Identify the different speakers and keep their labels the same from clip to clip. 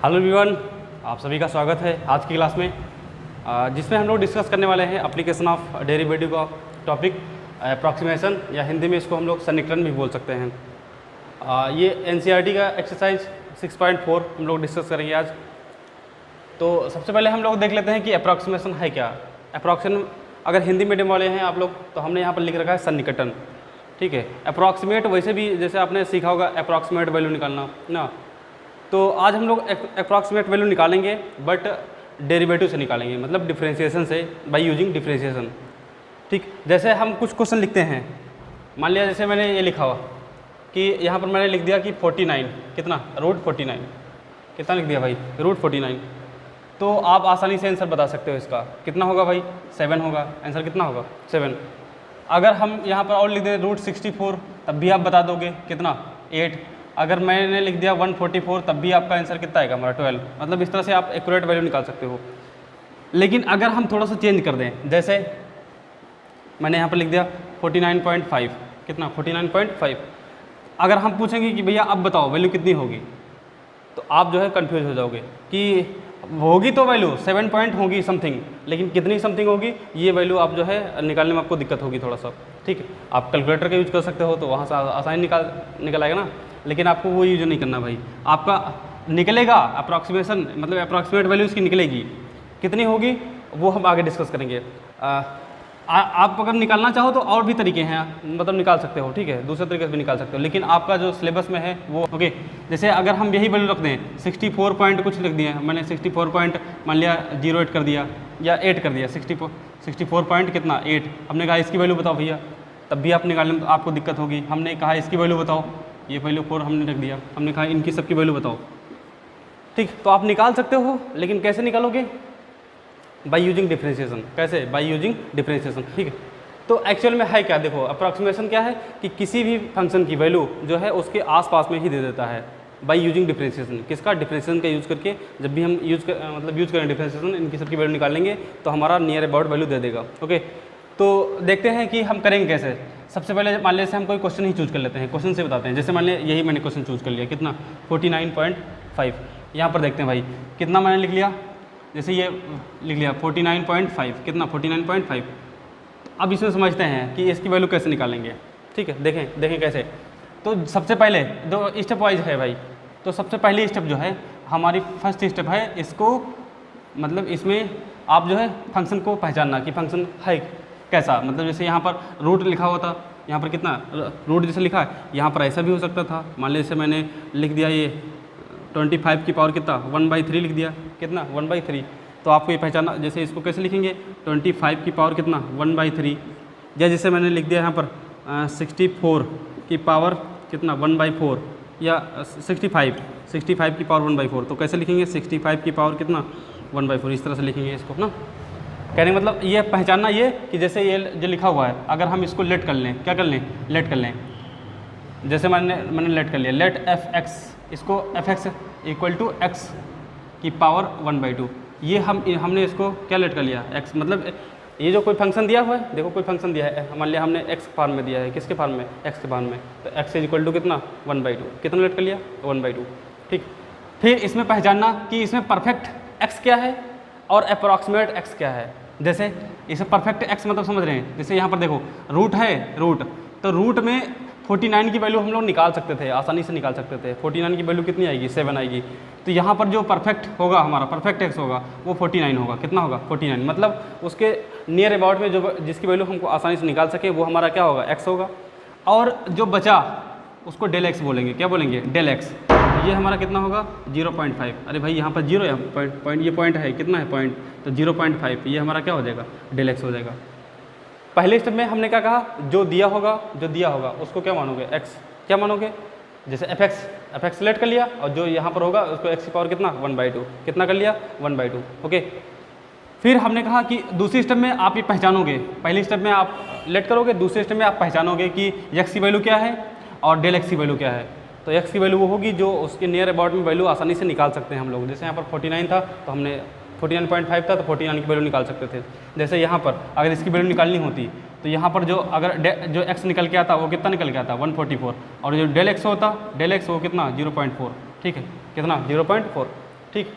Speaker 1: Hello everyone, आप सभी का स्वागत है आज की क्लास में, जिसमें हम लोग डिस्कस करने वाले हैं एप्लीकेशन ऑफ डेरिवेटिव का टॉपिक अप्रॉक्सीमेशन, या हिंदी में इसको हम लोग सन्निकटन भी बोल सकते हैं। ये एनसीईआरटी का एक्सरसाइज 6.4 हम लोग डिस्कस करेंगे आज। तो सबसे पहले हम लोग देख लेते हैं कि अप्रॉक्सीमेशन है क्या। अप्रॉक्सीमेशन अगर हिंदी मीडियम वाले हैं आप लोग तो हमने यहाँ पर लिख रखा है सन्निकटन, ठीक है। अप्रॉक्सीमेट वैसे भी जैसे आपने सीखा होगा अप्रॉक्सीमेट वैल्यू निकालना ना, तो आज हम लोग अप्रॉक्सीमेट वैल्यू निकालेंगे बट डेरिवेटिव से निकालेंगे, मतलब डिफरेंशिएशन से, बाय यूजिंग डिफरेंशिएशन, ठीक। जैसे हम कुछ क्वेश्चन लिखते हैं, मान लिया जैसे मैंने ये लिखा हुआ कि यहाँ पर मैंने लिख दिया कि 49 कितना रूट 49 कितना लिख दिया भाई, रूट 49। तो आप आसानी से आंसर बता सकते हो इसका कितना होगा भाई, 7 होगा। आंसर कितना होगा, 7। अगर हम यहाँ पर और लिख दें रूट 64 तब भी आप बता दोगे कितना, 8। अगर मैंने लिख दिया 144 तब भी आपका आंसर कितना आएगा हमारा, 12। मतलब इस तरह से आप एक्यूरेट वैल्यू निकाल सकते हो। लेकिन अगर हम थोड़ा सा चेंज कर दें, जैसे मैंने यहाँ पर लिख दिया 49.5 कितना, 49.5। अगर हम पूछेंगे कि भैया अब बताओ वैल्यू कितनी होगी, तो आप जो है कंफ्यूज हो जाओगे कि होगी तो वैल्यू 7 पॉइंट होगी समथिंग, लेकिन कितनी समथिंग होगी ये वैल्यू आप जो है निकालने में आपको दिक्कत होगी थोड़ा सा, ठीक है। आप कैलकुलेटर का यूज कर सकते हो तो वहाँ से आसानी निकल आएगा ना, लेकिन आपको वो यूज नहीं करना भाई। आपका निकलेगा अप्रॉक्सीमेशन, मतलब अप्रॉक्सीमेट वैल्यू इसकी निकलेगी, कितनी होगी वो हम आगे डिस्कस करेंगे। आप अगर निकालना चाहो तो और भी तरीके हैं, मतलब निकाल सकते हो, ठीक है, दूसरे तरीके से भी निकाल सकते हो, लेकिन आपका जो सिलेबस में है वो ओके। जैसे अगर हम यही वैल्यू रख दें 64 पॉइंट कुछ लिख दिए, मैंने 64 पॉइंट मान लिया 08 कर दिया या 8 कर दिया, 64 पॉइंट कितना 8। हमने कहा इसकी वैल्यू बताओ भैया, तब भी आप निकालने में तो आपको दिक्कत होगी। हमने कहा इसकी वैल्यू बताओ, ये वैल्यू 4 हमने रख दिया, हमने कहा इनकी सबकी वैल्यू बताओ, ठीक। तो आप निकाल सकते हो, लेकिन कैसे निकालोगे, बाय यूजिंग डिफरेंशिएशन। कैसे, बाय यूजिंग डिफरेंशिएशन, ठीक है। तो एक्चुअल में है क्या, देखो अप्रॉक्सीमेशन क्या है कि किसी भी फंक्शन की वैल्यू जो है उसके आसपास में ही दे देता है बाय यूजिंग डिफरेंशिएशन। किसका, डिफरेंशिएशन का यूज़ करके जब भी हम यूज़ करें डिफरेंशिएशन, इनकी सबकी वैल्यू निकालेंगे तो हमारा नियर अबाउट वैल्यू दे देगा, ओके। तो देखते हैं कि हम करेंगे कैसे। सबसे पहले मान लीजिए हम कोई क्वेश्चन ही चूज कर लेते हैं, क्वेश्चन से बताते हैं। जैसे मान लिया यही मैंने क्वेश्चन चूज कर लिया, कितना 49.5। यहाँ पर देखते हैं भाई कितना मैंने लिख लिया, जैसे ये लिख लिया 49.5 कितना, 49.5। अब इसमें समझते हैं कि इसकी वैल्यू कैसे निकालेंगे, ठीक है। देखें कैसे। तो सबसे पहले दो स्टेप वाइज है भाई। तो सबसे पहली स्टेप जो है हमारी फर्स्ट स्टेप है, इसको मतलब इसमें आप जो है फंक्शन को पहचानना कि फंक्शन है कैसा। मतलब जैसे यहाँ पर रूट लिखा हुआ था, यहाँ पर कितना रूट जैसे लिखा है, यहाँ पर ऐसा भी हो सकता था। मान लीजिए जैसे मैंने लिख दिया ये 25 की पावर कितना 1/3 लिख दिया, कितना 1/3। तो आपको ये पहचाना, जैसे इसको कैसे लिखेंगे 25 की पावर कितना 1/3, या जैसे मैंने लिख दिया यहाँ पर 64 की पावर कितना 1/4, या 65 की पावर 1/4। तो कैसे लिखेंगे 65 की पावर कितना 1/4, इस तरह से लिखेंगे इसको ना। कहने का मतलब ये पहचानना ये कि जैसे ये जो लिखा हुआ है अगर हम इसको लेट कर लें, क्या कर लें, लेट कर लें। जैसे मैंने लेट कर लिया, लेट f(x), इसको f(x) इक्वल टू x की पावर 1/2। ये हमने इसको क्या लेट कर लिया, x। मतलब ये जो कोई फंक्शन दिया हुआ है, देखो कोई फंक्शन दिया है, मान लिया हमने x फॉर्म में दिया है, किसके फॉर्म में, x के फॉर्म में। तो x इक्वल टू कितना 1/2, कितना लेट कर लिया 1/2, ठीक। फिर इसमें पहचानना कि इसमें परफेक्ट x क्या है और अप्रॉक्सीमेट x क्या है। जैसे इसे परफेक्ट x मतलब समझ रहे हैं, जैसे यहाँ पर देखो रूट है, रूट तो रूट में 49 की वैल्यू हम लोग निकाल सकते थे, आसानी से निकाल सकते थे। 49 की वैल्यू कितनी आएगी, 7 आएगी। तो यहाँ पर जो परफेक्ट होगा हमारा, परफेक्ट x होगा वो 49 होगा, कितना होगा 49। मतलब उसके नियर अबाउट में जो जिसकी वैल्यू हमको आसानी से निकाल सके वो हमारा क्या होगा, x होगा। और जो बचा उसको डेल x बोलेंगे, क्या बोलेंगे, डेल x। ये हमारा कितना होगा 0.5। अरे भाई यहाँ पर 0 है, पॉइंट ये पॉइंट है, कितना है पॉइंट, तो 0.5। ये हमारा क्या हो जाएगा, डेल x हो जाएगा। पहले स्टेप में हमने क्या कहा, जो दिया होगा उसको क्या मानोगे, x क्या मानोगे। जैसे f(x) लेट कर लिया, और जो यहाँ पर होगा उसको x की पावर कितना 1/2, कितना कर लिया 1/2, ओके। फिर हमने कहा कि दूसरी स्टेप में आप ये पहचानोगे, पहली स्टेप में आप लेट करोगे, दूसरे स्टेप में आप पहचानोगे कि x की वैल्यू क्या है और डेल x की वैल्यू क्या है। तो x की वैल्यू वो होगी जो उसके नियर अबाउट में वैल्यू आसानी से निकाल सकते हैं हम लोग। जैसे यहाँ पर 49 था तो हमने 49.5 था तो 49 की वैल्यू निकाल सकते थे। जैसे यहाँ पर अगर इसकी वैल्यू निकालनी होती तो यहाँ पर जो अगर जो x निकल के आता वो कितना निकल के आता 144, और जो डेल x होता डेल x वो कितना 0.4, ठीक है, कितना 0.4, ठीक।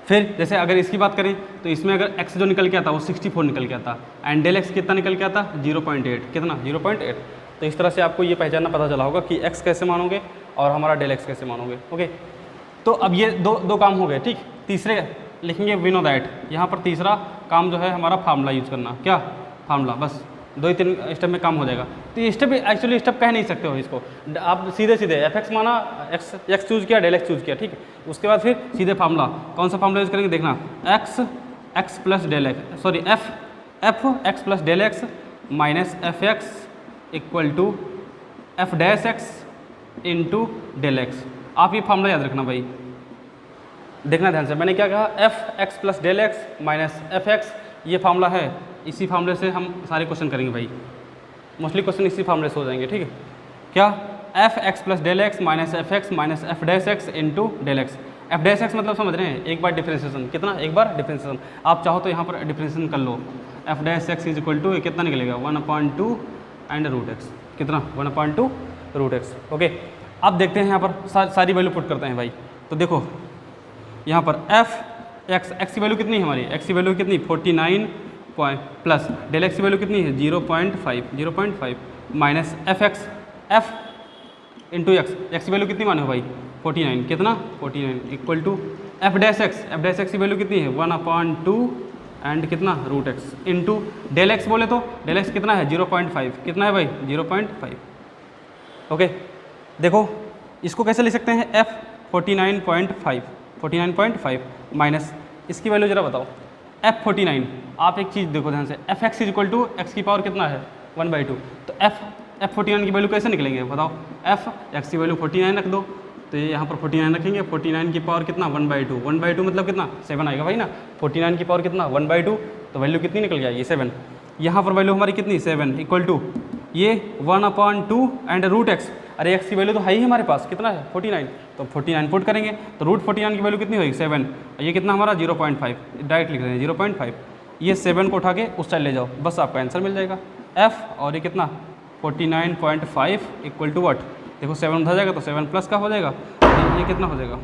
Speaker 1: फिर जैसे अगर इसकी बात करें तो इसमें अगर x जो निकल के आता वो 64 निकल के आता, एंड डेल x कितना निकल के आता 0.8, कितना 0.8। तो इस तरह से आपको ये पहचानना पता चला होगा कि x कैसे मानोगे और हमारा डेल x कैसे मानोगे। ओके, तो अब ये दो काम हो गए, ठीक। तीसरे लिखेंगे वी नो दैट, यहाँ पर तीसरा काम जो है हमारा फार्मूला यूज़ करना। क्या फार्मूला, बस 2-3 स्टेप में काम हो जाएगा। तो ये स्टेप एक्चुअली स्टेप कह नहीं सकते हो इसको, आप सीधे एफ एक्स माना, एक्स चूज़ किया, डेल एक्स चूज़ किया, ठीक है। उसके बाद फिर सीधे फार्मूला, कौन सा फार्मूला यूज़ करेंगे देखना, x plus del x, sorry f x plus del x minus f x equal to f dash x into del x. आप ये फार्मूला याद रखना भाई, देखना ध्यान से। मैंने क्या कहा, f x plus del x minus f x, ये फार्मूला है। इसी फार्मूले से हम सारे क्वेश्चन करेंगे भाई, मोस्टली क्वेश्चन इसी फार्मूले से हो जाएंगे, ठीक है। क्या, f x plus del x minus f dash x into del x. F dash x मतलब समझ रहे हैं, एक बार डिफरेंशिएशन, कितना, एक बार डिफरेंशिएशन। आप चाहो तो यहाँ पर डिफरेंशिएशन कर लो, F dash x is equal to कितना निकलेगा 1/2 एंड रूट एक्स, कितना 1/2 रूट एक्स। ओके, अब देखते हैं यहाँ पर सारी वैल्यू पुट करते हैं भाई। तो देखो यहाँ पर एफ एक्स की वैल्यू कितनी है हमारी, एक्स की वैल्यू कितनी 49 प्लस डेल एक्स की वैल्यू कितनी है 0.5 माइनस एफ इंटू एक्स की वैल्यू कितनी माने हो भाई 49, कितना 49 equal to f dash x की वैल्यू कितनी है 1/2 एंड कितना root x into del x बोले तो डेल एक्स कितना है 0.5, कितना है भाई 0.5। ओके, देखो इसको कैसे लिख सकते हैं, एफ 49.5 माइनस इसकी वैल्यू जरा बताओ एफ 49। आप एक चीज़ देखो ध्यान से, F x is equal to x की पावर कितना है 1/2, तो एफ 49 की वैल्यू कैसे निकलेंगे बताओ, एफ एक्स की वैल्यू 49 रख दो, तो ये यहाँ पर 49 रखेंगे, 49 की पावर कितना 1/2 मतलब कितना 7 आएगा भाई ना, 49 की पावर कितना 1/2, तो वैल्यू कितनी निकल गया ये 7। यहाँ पर वैल्यू हमारी कितनी 7 इक्वल टू ये 1/2 एंड रूट एक्स, अरे एक्स की वैल्यू तो है ही हमारे पास, कितना है 49, तो 49 पुट करेंगे तो रूट 49 की वैल्यू कितनी होगी 7, ये कितना हमारा 0.5, डायरेक्ट लिख रहे हैं 0.5, ये 7 को उठा के उस साइड ले जाओ, बस आपका आंसर मिल जाएगा एफ, और ये कितना 49.5 इक्वल टू वट, देखो 7 उठा जाएगा तो 7 प्लस का हो जाएगा, ये कितना हो जाएगा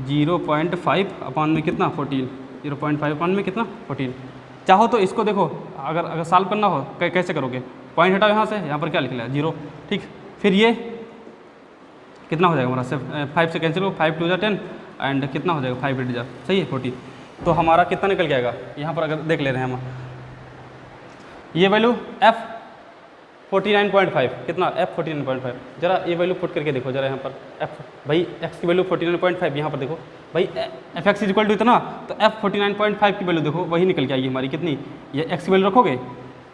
Speaker 1: 0.5 अपॉन में कितना 14, 0.5 अपॉन में कितना 14। चाहो तो इसको देखो, अगर सॉल्व करना हो कैसे करोगे, पॉइंट हटाओ यहाँ से, यहाँ पर क्या लिख लिया 0, ठीक। फिर ये कितना हो जाएगा हमारा 5 से कैंसिल हो, 5 2 10 एंड कितना हो जाएगा 5 8 जा, सही है 40, तो हमारा कितना निकल जाएगा, यहाँ पर अगर देख ले रहे हैं हम ये वैल्यू एफ 49.5, कितना एफ 49.5, जरा ये वैल्यू पुट करके देखो जरा यहाँ पर एफ, भाई एक्स की वैल्यू 49.5, यहाँ पर देखो भाई f x is equal to इतना, तो एफ 49.5 की वैल्यू देखो वही निकल के आएगी हमारी, कितनी, ये एक्स की वैल्यू रखोगे,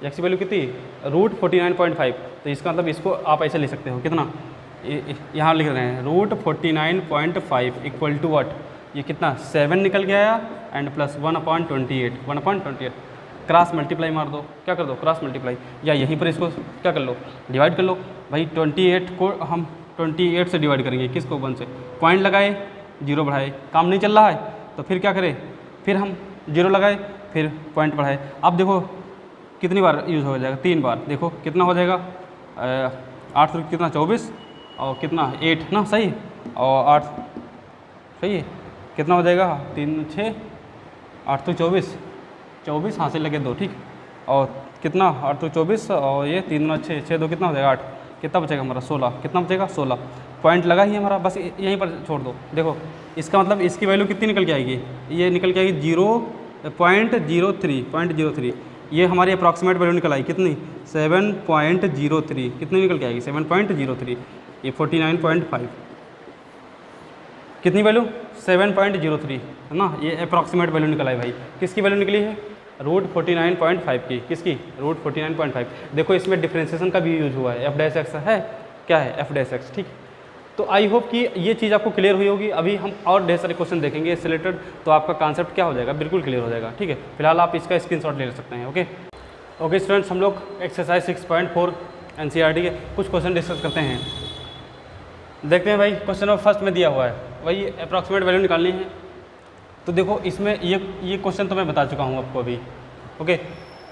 Speaker 1: एक्स की वैल्यू कितनी रूट 49.5, तो इसका मतलब इसको आप ऐसे लिख सकते हो, कितना यहाँ लिख रहे हैं रूट 49.5 इक्वल टू वट, ये कितना 7 निकल के आया एंड प्लस 1/28, क्रॉस मल्टीप्लाई मार दो, क्या कर दो क्रॉस मल्टीप्लाई, या यहीं पर इसको क्या कर लो डिवाइड कर लो भाई, 28 को हम 28 से डिवाइड करेंगे, किसको 1 से, पॉइंट लगाए 0 बढ़ाए, काम नहीं चल रहा है तो फिर क्या करें, फिर हम 0 लगाए फिर पॉइंट बढ़ाए, अब देखो कितनी बार यूज़ हो जाएगा 3 बार, देखो कितना हो जाएगा 8 तो कितना 24 और कितना 8 ना, सही, और 8 सही है, कितना हो जाएगा 3 6 8 तो 24 हाँ से लगे 2, ठीक, और कितना 8 तो 24 और ये 3 6 6 2 कितना हो जाएगा 8, कितना बचेगा हमारा 16, कितना बचेगा 16, पॉइंट लगा ही हमारा, बस यहीं पर छोड़ दो। देखो इसका मतलब इसकी वैल्यू कितनी निकल के आएगी, ये निकल के आएगी 0.03, ये हमारी अप्रॉक्सीमेट वैल्यू निकल आई कितनी 7.03, कितनी निकल के आएगी 7.03, ये 49.5 कितनी वैल्यू 7.03 है ना, ये अप्रॉक्सीमेट वैल्यू निकल आई भाई, किसकी वैल्यू निकली है रूट 49.5 की, किसकी रूट 49.5। देखो इसमें डिफरेंशिएशन का भी यूज हुआ है, एफ डैश एक्स है, क्या है एफ डैश एक्स, ठीक। तो आई होप कि ये चीज़ आपको क्लियर हुई होगी। अभी हम और ढेर सारे क्वेश्चन देखेंगे इससे रिलेटेड, तो आपका कॉन्सेप्ट क्या हो जाएगा बिल्कुल क्लियर हो जाएगा, ठीक है। फिलहाल आप इसका स्क्रीनशॉट ले सकते हैं। ओके स्टूडेंट्स, हम लोग एक्सरसाइज 6.4 एनसीईआरटी के कुछ क्वेश्चन डिस्कस करते हैं। देखते हैं भाई, क्वेश्चन नंबर फर्स्ट में दिया हुआ है वही अप्रॉक्सीमेट वैल्यू निकालनी है। तो देखो इसमें ये क्वेश्चन तो मैं बता चुका हूँ आपको अभी। ओके,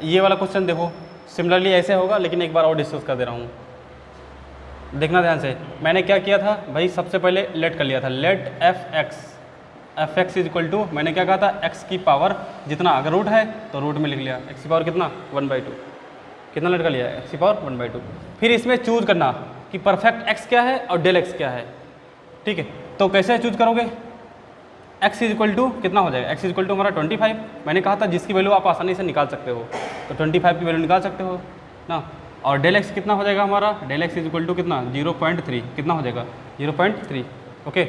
Speaker 1: ये वाला क्वेश्चन देखो सिमिलरली ऐसे होगा, लेकिन एक बार और डिस्कस कर दे रहा हूँ, देखना ध्यान से। मैंने क्या किया था भाई, सबसे पहले लेट कर लिया था, let f x f x is equal to, मैंने क्या कहा था, एक्स की पावर जितना, अगर रूट है तो रूट में लिख लिया, एक्स की पावर कितना 1/2, कितना लड़का लिया एक्स की पावर 1/2। फिर इसमें चूज करना कि परफेक्ट एक्स क्या है और डेल एक्स क्या है, ठीक है। तो कैसे चूज करोगे, एक्स इज इक्वल टू कितना हो जाएगा, एक्स इज इक्वल टू हमारा 25, मैंने कहा था जिसकी वैल्यू आप आसानी से निकाल सकते हो, तो 25 की वैल्यू निकाल सकते हो ना। और डेल एक्स कितना हो जाएगा हमारा, del x is equal to कितना 0.3, कितना हो जाएगा 0.3, ओके।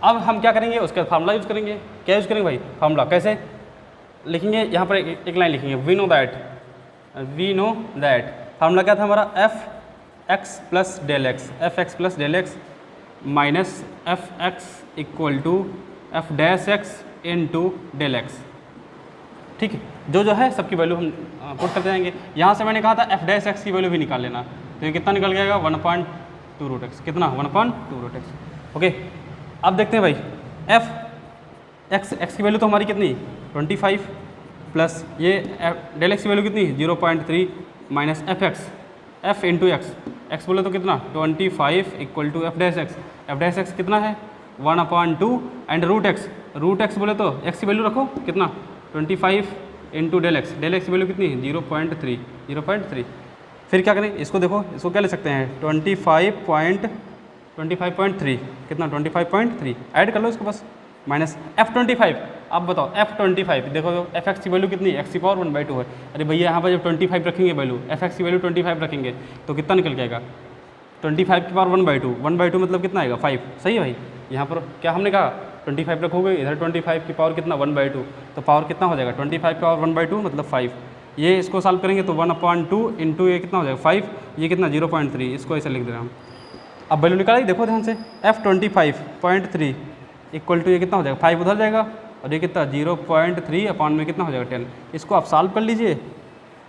Speaker 1: अब हम क्या करेंगे, उसका फार्मूला यूज़ करेंगे, क्या यूज़ करेंगे भाई, फार्मूला कैसे लिखेंगे, यहाँ पर एक लाइन लिखेंगे, वी नो दैट, फार्मूला क्या था हमारा, f x plus del x, f x plus del x minus f x equal to f dash x into del x, ठीक है। जो है सबकी वैल्यू हम पुट करते जाएंगे। यहाँ से मैंने कहा था एफ डैश एक्स की वैल्यू भी निकाल लेना, तो ये कितना निकल जाएगा 1/2 रूट एक्स, कितना 1/2 रूट एक्स, ओके। अब देखते हैं भाई, एफ एक्स की वैल्यू तो हमारी कितनी 25 प्लस ये डेल एक्स की वैल्यू कितनी 0.3 माइनस एफ इंटू एक्स बोले तो कितना 25 equal to f dash x कितना है 1/2 एंड रूट एक्स बोले तो एक्स की वैल्यू रखो कितना 25 इंटू डेल एक्स की वैल्यू कितनी है 0.3। फिर क्या करें, इसको देखो, इसको क्या ले सकते हैं 25.3 कितना 25.3 ऐड कर लो इसको बस, माइनस F25। अब बताओ F25 देखो, एफ एक्स की वैल्यू कितनी एक्स की पावर 1/2 है। अरे भैया यहाँ पर जब 25 रखेंगे वैल्यू, एफ एक्स की वैल्यू 25 रखेंगे तो कितना निकल के आएगा 25 की पावर 1/2 मतलब कितना आएगा 5, सही है भाई। यहाँ पर क्या हमने कहा 25 रखोगे, इधर 25 की पावर कितना 1/2, तो पावर कितना हो जाएगा 25 की पावर 1/2 मतलब 5। ये इसको सॉल्व करेंगे तो 1/2 इंटू ये कितना हो जाएगा 5, ये कितना 0.3, इसको ऐसे लिख दे रहा हूँ। अब वैल्यू निकालिए, देखो ध्यान से, F25.3 इक्वल टू ये कितना हो जाएगा 5 उधर जाएगा और ये कितना 0.3 अपॉन में कितना हो जाएगा 10। इसको आप सॉल्व कर लीजिए,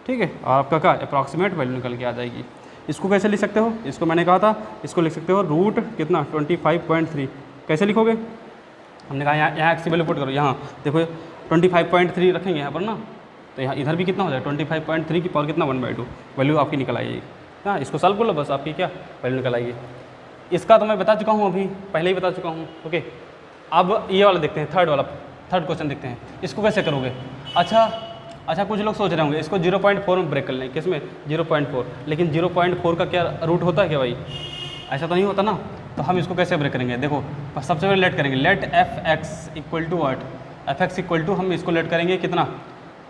Speaker 1: ठीक है, और आपका क्या अप्रॉक्सीमेट वैल्यू निकल के आ जाएगी। इसको कैसे लिख सकते हो, इसको मैंने कहा था, इसको लिख सकते हो रूट कितना 25.3। कैसे लिखोगे, हमने कहा यहाँ एक्स की वैल्यू पुट करो, यहाँ देखो 25.3 रखेंगे यहाँ पर ना, तो यहाँ इधर भी कितना हो जाएगा 25.3 की पावर कितना 1/2 वैल्यू आपकी निकल आएगी। हाँ, इसको सॉल्व कर लो बस, आपकी क्या वैल्यू निकल आएगी। इसका तो मैं बता चुका हूँ, अभी पहले ही बता चुका हूँ, ओके। अब ये वाला देखते हैं, थर्ड क्वेश्चन देखते हैं, इसको कैसे करोगे। अच्छा कुछ लोग सोच रहे होंगे इसको 0.4 में ब्रेक कर लें, किस में 0.4, लेकिन 0.4 का क्या रूट होता है क्या भाई, ऐसा तो नहीं होता ना। तो हम इसको कैसे ब्रेक करेंगे, देखो सबसे पहले लेट करेंगे, let f x equal to what, f x equal to हम इसको लेट करेंगे कितना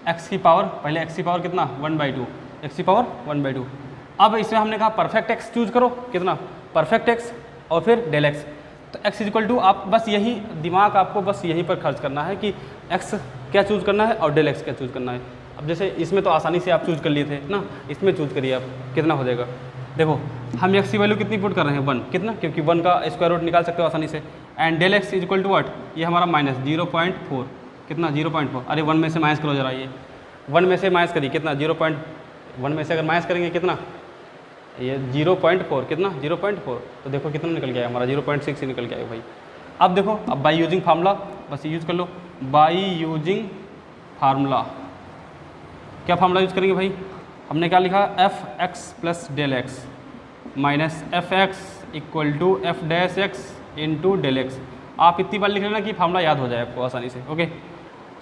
Speaker 1: एक्स की पावर, पहले एक्स की पावर कितना 1/2, एक्स की पावर 1/2। अब इसमें हमने कहा परफेक्ट एक्स चूज करो, कितना परफेक्ट एक्स और फिर डेल एक्स। तो एक्स इक्वल टू आप बस यही दिमाग आपको बस यहीं पर खर्च करना है कि एक्स क्या चूज़ करना है और डेल एक्स क्या चूज़ करना है। अब जैसे इसमें तो आसानी से आप चूज़ कर लिए थे ना, इसमें चूज़ करिए आप, कितना हो जाएगा। देखो हम एक्स की वैल्यू कितनी पुट कर रहे हैं 1, कितना, क्योंकि 1 का स्क्वायर रूट निकाल सकते हो आसानी से। And del x is equal to what, ये हमारा माइनस 0.4, कितना 0.4। अरे 1 में से माइनस करो जरा, ये 1 में से माइनस करिए कितना 0.1 में से अगर माइनस करेंगे कितना ये 0.4, कितना 0.4, तो देखो कितना निकल गया हमारा 0.6 ही निकल गया भाई। अब देखो, अब बाई यूजिंग फार्मूला बस यूज कर लो, बाई यूजिंग फार्मूला। क्या फार्मूला यूज करेंगे भाई, हमने क्या लिखा f x plus del x minus f x equal to f dash x into del x. आप इतनी बार लिख लेना कि फार्मूला याद हो जाए आपको आसानी से, ओके।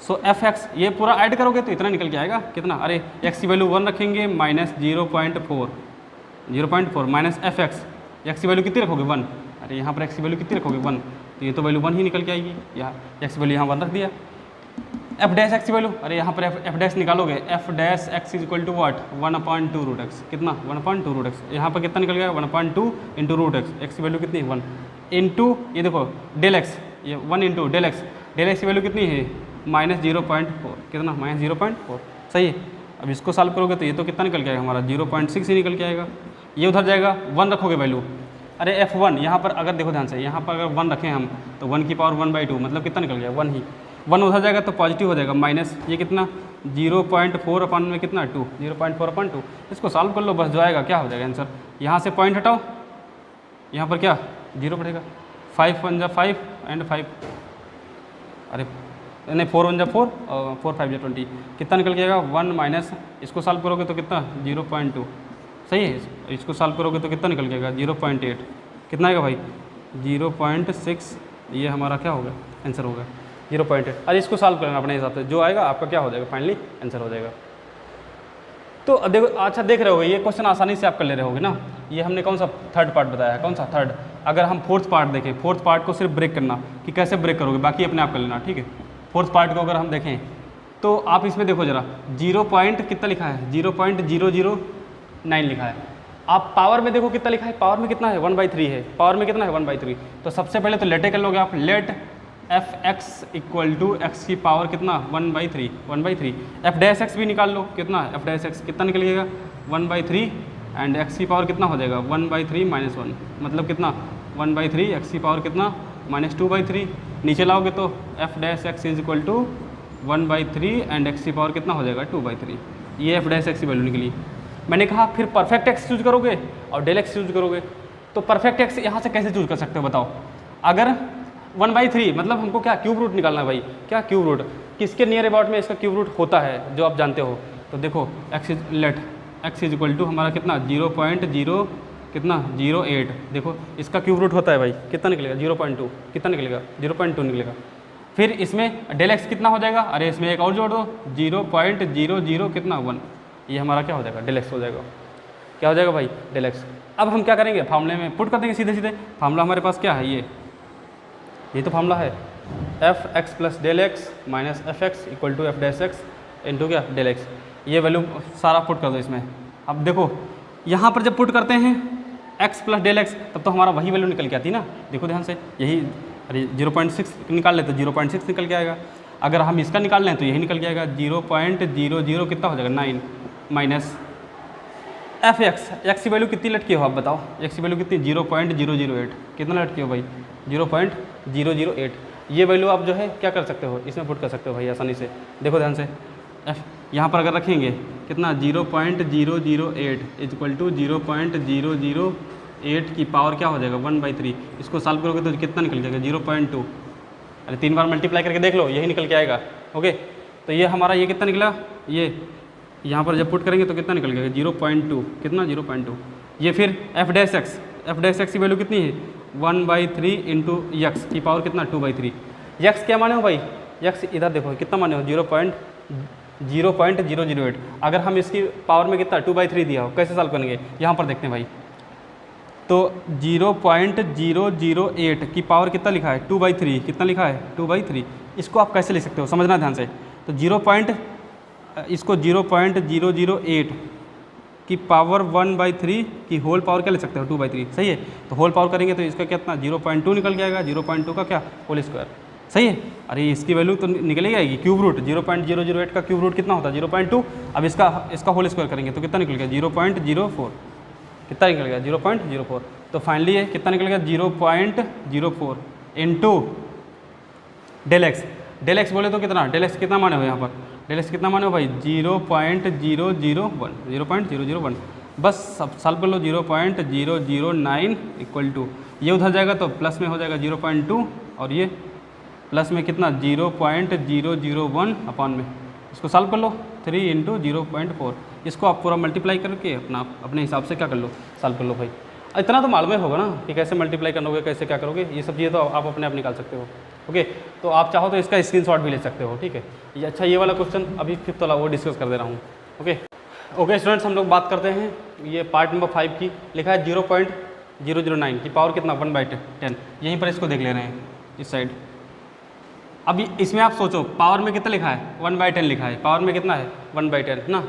Speaker 1: सो एफ एक्स ये पूरा ऐड करोगे तो इतना निकल के आएगा, कितना, अरे एक्स की वैल्यू 1 रखेंगे माइनस 0.4 माइनस एफ एक्स की वैल्यू कितनी रखोगे 1, अरे यहाँ पर एक्स की वैल्यू कितनी रखोगे 1, तो ये तो वैल्यू 1 ही निकल के आएगी। यहाँ एक्स की वैल्यू यहाँ 1 रख दिया। एफ डैश एक्स की वैल्यू, अरे यहाँ पर एफ डैश निकालोगे, f dash x is equal to what 1/2 root x, कितना 1/2 रूट एक्स। यहाँ पर कितना निकल गया 1/2 इंटू रूट एक्स की वैल्यू कितनी 1 इंटू ये देखो डेल एक्स, ये 1 इंटू डेल एक्स की वैल्यू कितनी है माइनस 0.4, कितना माइनस 0.4, सही है। अब इसको सॉल्व करोगे तो ये तो कितना निकल के आएगा हमारा 0.6 ही निकल के आएगा। ये उधर जाएगा 1 रखोगे वैल्यू, अरे F1 यहाँ पर अगर देखो ध्यान से, यहाँ पर अगर 1 रखें हम तो 1 की पावर 1/2 मतलब कितना निकल गया 1 ही, 1 उधर जाएगा तो पॉजिटिव हो जाएगा माइनस ये कितना 0.4 अपन में कितना 2, 0.4/2। इसको सॉल्व कर लो बस, जो आएगा क्या हो जाएगा आंसर। यहाँ से पॉइंट हटाओ, यहाँ पर क्या 0 पड़ेगा, 5 1 जा 5 एंड 5, अरे नहीं 4 1 जा 4 और 4 5 जा 20, कितना निकल के आएगा 1 माइनस, इसको सॉल्व करोगे तो कितना 0.2, सही है। इसको सॉल्व करोगे तो कितना निकल के आएगा 0.8, कितना आएगा भाई 0.6 ये हमारा क्या होगा, आंसर होगा 0.8। अरे इसको सॉल्व करना अपने हिसाब से, जो आएगा आपका क्या हो जाएगा, फाइनली आंसर हो जाएगा। तो देखो, अच्छा देख रहे होगे ये क्वेश्चन आसानी से आप कर ले रहे होगे ना। ये हमने कौन सा थर्ड पार्ट बताया है, कौन सा थर्ड। अगर हम फोर्थ पार्ट देखें, फोर्थ पार्ट को सिर्फ ब्रेक करना कि कैसे ब्रेक करोगे, बाकी अपने आप कर लेना, ठीक है। फोर्थ पार्ट को अगर हम देखें तो आप इसमें देखो जरा, 0 पॉइंट कितना लिखा है, 0.009 लिखा है। आप पावर में देखो कितना लिखा है, पावर में कितना है 1/3 है, पावर में कितना है 1/3। तो सबसे पहले तो लेटे कर लोगे आप, let f x equal to x की पावर कितना 1/3 एफ डैश एक्स भी निकाल लो, कितना एफ डैश एक्स कितना निकलेगा 1/3 एंड एक्स की पावर कितना हो जाएगा 1/3 - 1, मतलब कितना 1/3 एक्स की पावर कितना -2/3। नीचे लाओगे तो f dash x is equal to 1/3 and x की पावर कितना हो जाएगा 2/3। ये एफ डैश एक्स की वैल्यू निकली। मैंने कहा फिर परफेक्ट एक्स चूज करोगे और डेल एक्स चूज करोगे, तो परफेक्ट एक्स यहाँ से कैसे चूज कर सकते हो बताओ। अगर 1/3 मतलब हमको क्या क्यूब रूट निकालना है भाई, क्या क्यूब रूट, किसके नियर अबाउट में इसका क्यूब रूट होता है जो आप जानते हो। तो देखो x is let x is equal to हमारा कितना 0.0 कितना 0.8, देखो इसका क्यूब रूट होता है भाई, कितना निकलेगा 0.2, कितना निकलेगा 0.2 निकलेगा। फिर इसमें डेल एक्स कितना हो जाएगा, अरे इसमें एक और जोड़ दो 0.00 कितना 1, ये हमारा क्या हो जाएगा डेल एक्स हो जाएगा, क्या हो जाएगा भाई डेल एक्स। अब हम क्या करेंगे, फार्मूले में पुट कर देंगे सीधे सीधे। फार्मूला हमारे पास क्या है, ये तो फार्मूला है f x plus del x minus f x equal to f dash x into क्या डेल एक्स। ये वैल्यू सारा पुट कर दो इसमें। अब देखो यहाँ पर जब पुट करते हैं एक्स प्लस डेल एक्स, तब तो हमारा वही वैल्यू निकल के आती है ना, देखो ध्यान से, यही अरे 0.6 निकाल लेते तो 0.6 निकल के आएगा। अगर हम इसका निकाल लें तो यही निकल के आएगा 0.00 कितना हो जाएगा 9 माइनस एफ एक्स, एक्स की वैल्यू कितनी लटकी हो आप बताओ, एक्स की वैल्यू कितनी 0.008, कितना लटकी हो भाई 0.008। ये वैल्यू आप जो है क्या कर सकते हो, इसमें पुट कर सकते हो भाई आसानी से। देखो ध्यान से एफ यहाँ पर अगर रखेंगे कितना 0.008 इक्वल टू 0.008 की पावर क्या हो जाएगा 1/3। इसको सॉल्व करोगे तो कितना निकल जाएगा 0.2, अरे 3 बार मल्टीप्लाई करके देख लो, यही निकल के आएगा। ओके, तो ये हमारा ये कितना निकला, ये यहाँ पर जब पुट करेंगे तो कितना निकल गया 0.2, कितना 0.2। ये फिर F dash x, f dash x की वैल्यू कितनी है 1/3 इंटू यक्स की पावर कितना 2/3। यक्स क्या माने हो भाई, यक्स इधर देखो कितना माने हो 0.008। अगर हम इसकी पावर में कितना 2/3 दिया हो, कैसे सॉल्व करेंगे यहाँ पर देखते हैं भाई। तो 0.008 की पावर कितना लिखा है 2/3, कितना लिखा है 2/3। इसको आप कैसे लिख सकते हो समझना ध्यान से। तो इसको 0.008 की पावर 1/3 की होल पावर क्या ले सकते हो 2/3, सही है। तो होल पावर करेंगे तो इसका कितना 0.2 निकल के आएगा, 0.2 का क्या होल स्क्वायर, सही है। अरे इसकी वैल्यू तो निकलेगी आएगी क्यूब रूट, 0.008 का क्यूब रूट कितना होता है 0.2। अब इसका होल स्क्वायर करेंगे तो कितना निकल गया 0.04, कितना निकल गया 0.04। तो फाइनली ये कितना निकल गया 0.04 into del x. Del x बोले तो कितना, डेल एक्स कितना माने हो यहाँ पर, डेल एक्स कितना माने हो भाई 0.001, बस सब सॉल्व कर लो 0.009 इक्वल टू, ये उधर जाएगा तो प्लस में हो जाएगा 0.2 और ये प्लस में कितना 0.001 अपॉन में, इसको सॉल्व कर लो 3 इंटू 0.4। इसको आप पूरा मल्टीप्लाई करके अपने हिसाब से क्या कर लो सॉल्व कर लो भाई। इतना तो मालूम होगा ना कि कैसे मल्टीप्लाई करोगे, कैसे क्या करोगे, ये सब चीज़ें तो आप अपने आप निकाल सकते हो। ओके, तो आप चाहो तो इसका स्क्रीनशॉट भी ले सकते हो, ठीक है। ये अच्छा, ये वाला क्वेश्चन अभी फिफ्थ वाला वो डिस्कस कर दे रहा हूँ। ओके स्टूडेंट्स, हम लोग बात करते हैं ये पार्ट नंबर 5 की। लिखा है 0.009 की पावर कितना 1/10, यहीं पर इसको देख ले रहे हैं इस साइड। अब इसमें आप सोचो पावर में कितना लिखा है 1/10 लिखा है, पावर में कितना है 1/10 ना।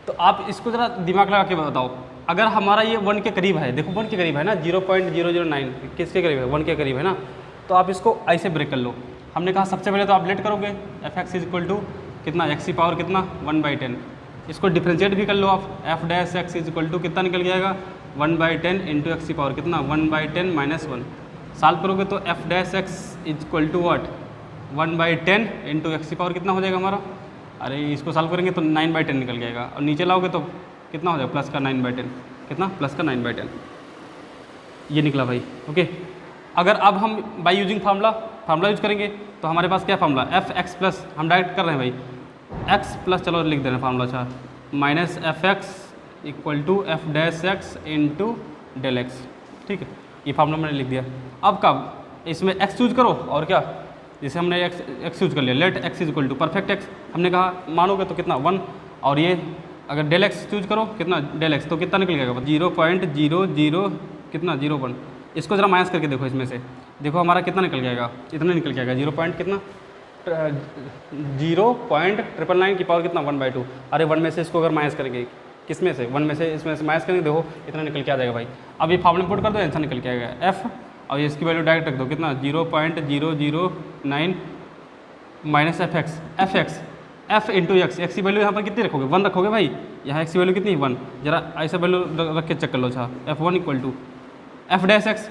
Speaker 1: तो आप इसको ज़रा दिमाग लगा के बताओ, अगर हमारा ये 1 के करीब है, देखो 1 के करीब है ना, 0.009 किसके करीब है 1 के करीब है ना, तो आप इसको ऐसे ब्रेक कर लो। हमने कहा सबसे पहले तो आप लेट करोगे f x is equal to कितना एक्स की पावर कितना 1/10, इसको डिफ्रेंशिएट भी कर लो आप, f dash x is equal to कितना निकल जाएगा 1/10 इंटू एक्स की पावर कितना 1/10 - 1। सॉल्व करोगे तो f dash x is equal to what 1/10 into x की पावर कितना हो जाएगा हमारा, अरे इसको सॉल्व करेंगे तो 9/10 निकल जाएगा, और नीचे लाओगे तो कितना हो जाएगा प्लस का 9/10, कितना प्लस का 9/10, ये निकला भाई। ओके, अगर अब हम बाई यूजिंग फार्मूला यूज करेंगे तो हमारे पास क्या फार्मूला एफ एक्स प्लस, हम डायरेक्ट कर रहे हैं भाई एक्स प्लस, चलो लिख दे रहे हैं फार्मूला अच्छा, minus f x equal to f dash x into del x, ठीक है, ये फार्मूला मैंने लिख दिया। अब कब इसमें x चूज करो और क्या, जैसे हमने x चूज कर लिया, let x is equal to perfect x हमने कहा मानोगे तो कितना 1, और ये अगर डेल x चूज करो कितना डेल x, तो कितना निकल जाएगा 0.00 कितना 01। इसको ज़रा माइनस करके देखो, इसमें से देखो हमारा कितना निकल जाएगा, इतना निकल जाएगा 0 पॉइंट कितना 0.999 की पावर कितना 1/2। अरे 1 में से इसको अगर माइनस करेंगे, किस में से 1 में से इसमें से माइनस करेंगे, देखो इतना निकल के आ जाएगा भाई। अब ये फॉर्मूला पुट कर दो, आंसर निकल के आएगा f, और ये इसकी वैल्यू डायरेक्ट रख दो कितना 0.009 minus f into x, x की वैल्यू यहाँ पर कितनी रखोगे 1 रखोगे भाई, यहाँ एक्स की वैल्यू कितनी 1, जरा ऐसा वैल्यू रख के चेक कर लो। अच्छा f1 equal to f dash x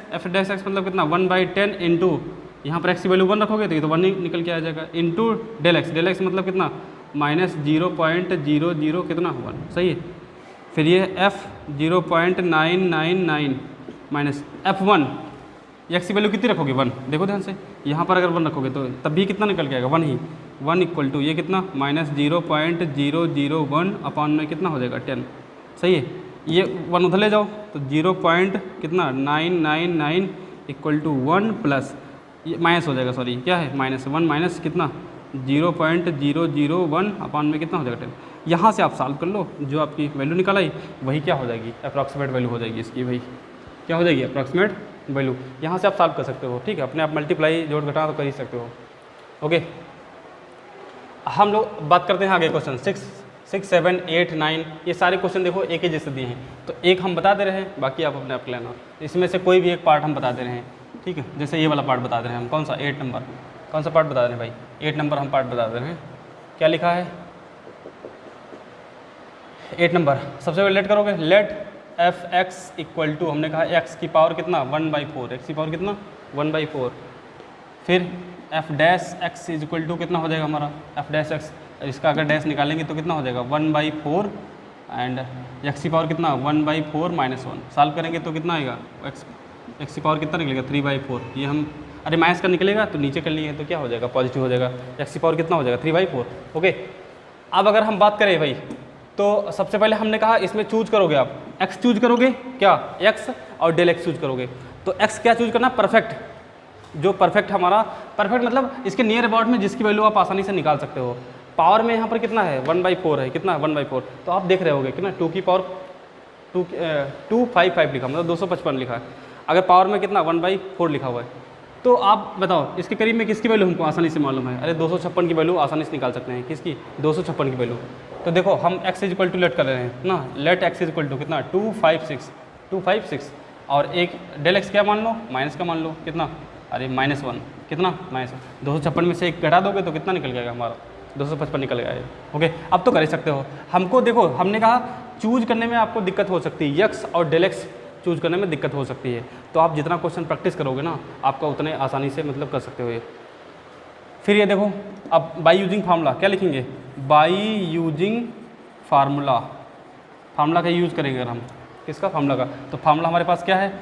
Speaker 1: मतलब कितना 1/10 इंटू यहाँ पर x की वैल्यू 1 रखोगे तो ये तो 1 निकल के आ जाएगा, इंटू डेल एक्स मतलब कितना -0.00 कितना 1, सही है। फिर ये f 0.999 माइनस f1, एक्स की वैल्यू कितनी रखोगे 1, देखो ध्यान से, यहाँ पर अगर 1 रखोगे तो तब भी कितना निकल के आएगा 1 ही, 1 इक्वल टू ये कितना -0.001 अपॉन में कितना हो जाएगा 10, सही है। ये 1 उधर ले जाओ तो 0 पॉइंट कितना 999 इक्वल टू 1 प्लस ये माइनस हो जाएगा, सॉरी क्या है -1 माइनस कितना 0.001 अपॉन में कितना हो जाएगा 10। यहाँ से आप सॉल्व कर लो, जो आपकी वैल्यू निकल आई वही क्या हो जाएगी अप्रॉक्सीमेट वैल्यू हो जाएगी इसकी, भाई क्या हो जाएगी अप्रॉक्सीमेट वैल्यू। यहाँ से आप सॉल्व कर सकते हो, ठीक है, अपने आप मल्टीप्लाई जोड़ घटा तो कर ही सकते हो। ओके, हम लोग बात करते हैं आगे क्वेश्चन 6, 7, 8, 9, ये सारे क्वेश्चन देखो एक ही जैसे दिए हैं, तो एक हम बता दे रहे हैं, बाकी आप अपने आप लेना, इसमें से कोई भी एक पार्ट हम बता दे रहे हैं, ठीक है। जैसे ये वाला पार्ट बता दे रहे हैं हम, कौन सा 8 नंबर, कौन सा पार्ट बता रहे हैं भाई 8 नंबर हम पार्ट बता दे रहे हैं। क्या लिखा है 8 नंबर, सबसे पहले लेट करोगे, लेट f(x) इक्वल टू हमने कहा x की पावर कितना 1/4, x की पावर कितना 1/4, फिर f dash x is equal to कितना हो जाएगा हमारा f डैश x, इसका अगर डैश निकालेंगे तो कितना हो जाएगा 1/4 एंड x की पावर कितना 1/4 माइनस 1, सॉल्व करेंगे तो कितना आएगा x की पावर कितना निकलेगा 3/4, ये हम अरे माइनस का निकलेगा तो नीचे कर लिए तो क्या हो जाएगा पॉजिटिव हो जाएगा, x की पावर कितना हो जाएगा 3/4। ओके, अब अगर हम बात करें भाई तो सबसे पहले हमने कहा इसमें चूज करोगे आप x चूज करोगे क्या x और डेल x चूज करोगे, तो x क्या चूज करना परफेक्ट, जो परफेक्ट हमारा परफेक्ट मतलब इसके नियर अबाउट में जिसकी वैल्यू आप आसानी से निकाल सकते हो। पावर में यहाँ पर कितना है 1/4 है, कितना 1/4, तो आप देख रहे होगे कितना 2 की पावर 255 लिखा मतलब 255 लिखा है, अगर पावर में कितना 1/4 लिखा हुआ है, तो आप बताओ इसके करीब में किसकी वैल्यू हमको आसानी से मालूम है, अरे 256 की वैल्यू आसानी से निकाल सकते हैं, किसकी 256 की वैल्यू। तो देखो हम x is equal to let कर रहे हैं ना, let x is equal to कितना 256 और एक डेल x क्या मान लो माइनस का मान लो कितना, अरे -1 कितना -1, 256 में से एक घटा दोगे तो कितना निकल जाएगा हमारा 255 निकल गया है। ओके, अब तो कर ही सकते हो। हमको देखो हमने कहा चूज करने में आपको दिक्कत हो सकती है, x और डेल x चूज करने में दिक्कत हो सकती है, तो आप जितना क्वेश्चन प्रैक्टिस करोगे ना आपका उतने आसानी से मतलब कर सकते हो ये। फिर ये देखो अब बाई यूजिंग फार्मूला क्या लिखेंगे, बाई यूजिंग फार्मूला, फार्मूला का यूज़ करेंगे अगर हम, किसका फार्मूला का, तो फार्मूला हमारे पास क्या है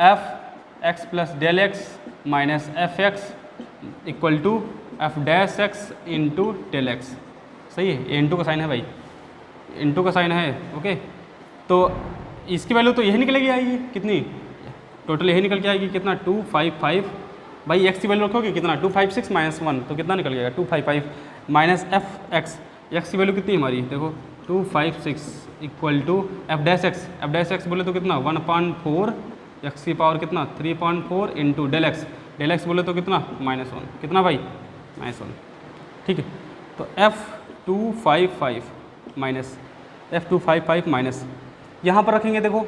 Speaker 1: f(x) plus del x minus f(x) equal to f dash x into del x, सही है, ये इंटू का साइन है भाई, इंटू का साइन है। ओके, तो इसकी वैल्यू तो यही निकलेगी आएगी कितनी, टोटल यही निकल के आएगी कितना 255, भाई x की वैल्यू रखोगे कितना 256 माइनस 1 तो कितना निकल जाएगा 255 माइनस f(x), x की वैल्यू कितनी हमारी देखो 256 equal to f dash x बोले तो कितना 1/4, x की पावर कितना 3/4 इंटू डेल एक्स बोले तो कितना -1, कितना भाई -1, ठीक है। तो f255 माइनस यहाँ पर रखेंगे देखो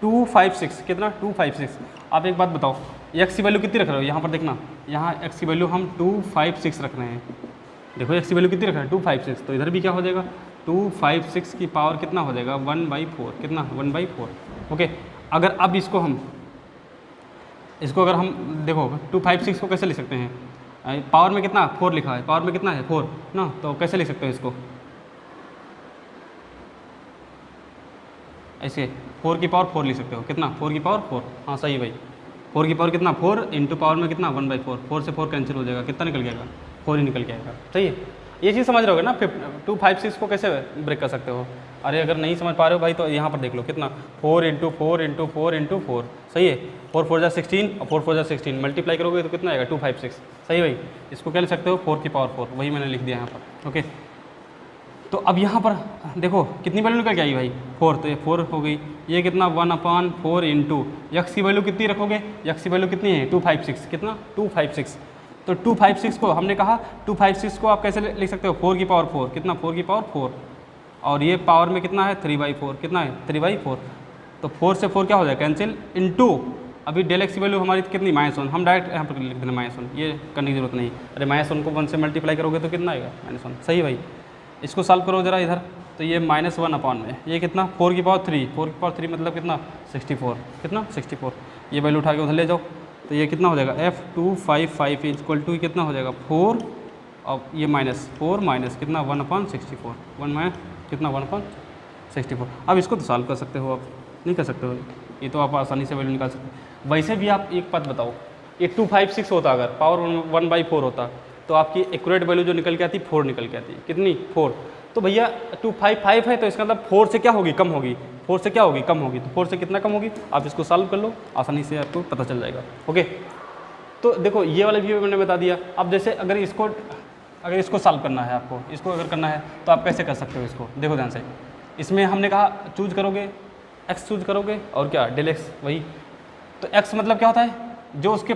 Speaker 1: 256 कितना 256, आप एक बात बताओ x की वैल्यू कितनी रख रहे हो, यहाँ पर देखना, यहाँ x की वैल्यू हम 256 रख रहे हैं, देखो x की वैल्यू कितनी रख रहे हैं 256, तो इधर भी क्या हो जाएगा 256 की पावर कितना हो जाएगा 1/4, कितना 1/4। ओके, अगर अब इसको अगर हम देखो 256 को कैसे लिख सकते हैं, पावर में कितना 4 लिखा है, पावर में कितना है 4 ना, तो कैसे लिख सकते हैं इसको ऐसे 4 की पावर 4 लिख सकते हो, कितना 4 की पावर 4, हाँ सही भाई, 4 की पावर कितना 4 इंटू पावर में कितना 1/4, 4 से 4 कैंसिल हो जाएगा, कितना निकल जाएगा 4 ही निकल के आएगा, सही है। ये चीज़ समझ रहे होगे ना, 256 को कैसे ब्रेक कर सकते हो। अरे अगर नहीं समझ पा रहे हो भाई तो यहाँ पर देख लो कितना 4 × 4 × 4 × 4 सही है। 4 4 जा 16 और 4 4 जा 16 मल्टीप्लाई करोगे तो कितना आएगा 256 सही भाई। इसको क्या लिख सकते हो 4 की पावर 4, वही मैंने लिख दिया यहाँ पर। ओके तो अब यहाँ पर देखो कितनी वैल्यू निकल के आई भाई 4, तो ये 4 हो गई। ये कितना 1/4 इंटू यक्स की वैल्यू कितनी रखोगे, यक्स की वैल्यू कितनी है 256, कितना 256। तो 256 को हमने कहा 256 को आप कैसे लिख सकते हो 4 की पावर 4, कितना 4 की पावर 4 और ये पावर में कितना है 3/4, कितना है 3/4। तो 4 से 4 क्या हो जाएगा कैंसिल इंटू अभी डेल एक्स की वैल्यू हमारी कितनी -1, हम डायरेक्ट यहाँ पर लिख देना -1, ये करने की जरूरत नहीं। अरे -1 को 1 से मल्टीप्लाई करोगे तो कितना आएगा -1 सही भाई। इसको सॉल्व करो जरा इधर, तो ये -1 में ये कितना 4 की पावर 3, 4 की पावर 3 मतलब कितना 64, कितना 64। ये वैल्यू उठा के उधर ले जाओ तो ये कितना हो जाएगा F255 इक्वल टू कितना हो जाएगा 4 और ये -4 माइनस कितना 1/64, 1 में कितना 1/64। अब इसको तो सॉल्व कर सकते हो, आप नहीं कर सकते हो, ये तो आप आसानी से वैल्यू निकाल सकते हो। वैसे भी आप एक बात बताओ, ये 256 होता अगर पावर 1/4 होता तो आपकी एक्यूरेट वैल्यू जो निकल के आती 4 निकल के आती, कितनी 4। तो भैया 255 है तो इसका मतलब 4 से क्या होगी कम होगी, 4 से क्या होगी कम होगी, तो 4 से कितना कम होगी आप इसको सॉल्व कर लो, आसानी से आपको पता चल जाएगा। ओके तो देखो ये वाला भी मैंने बता दिया। अब जैसे अगर इसको सॉल्व करना है आपको, इसको अगर करना है तो आप कैसे कर सकते हो इसको, देखो ध्यान से। इसमें हमने कहा चूज करोगे एक्स चूज करोगे और क्या डेल एक्स वही। तो एक्स मतलब क्या होता है जो उसके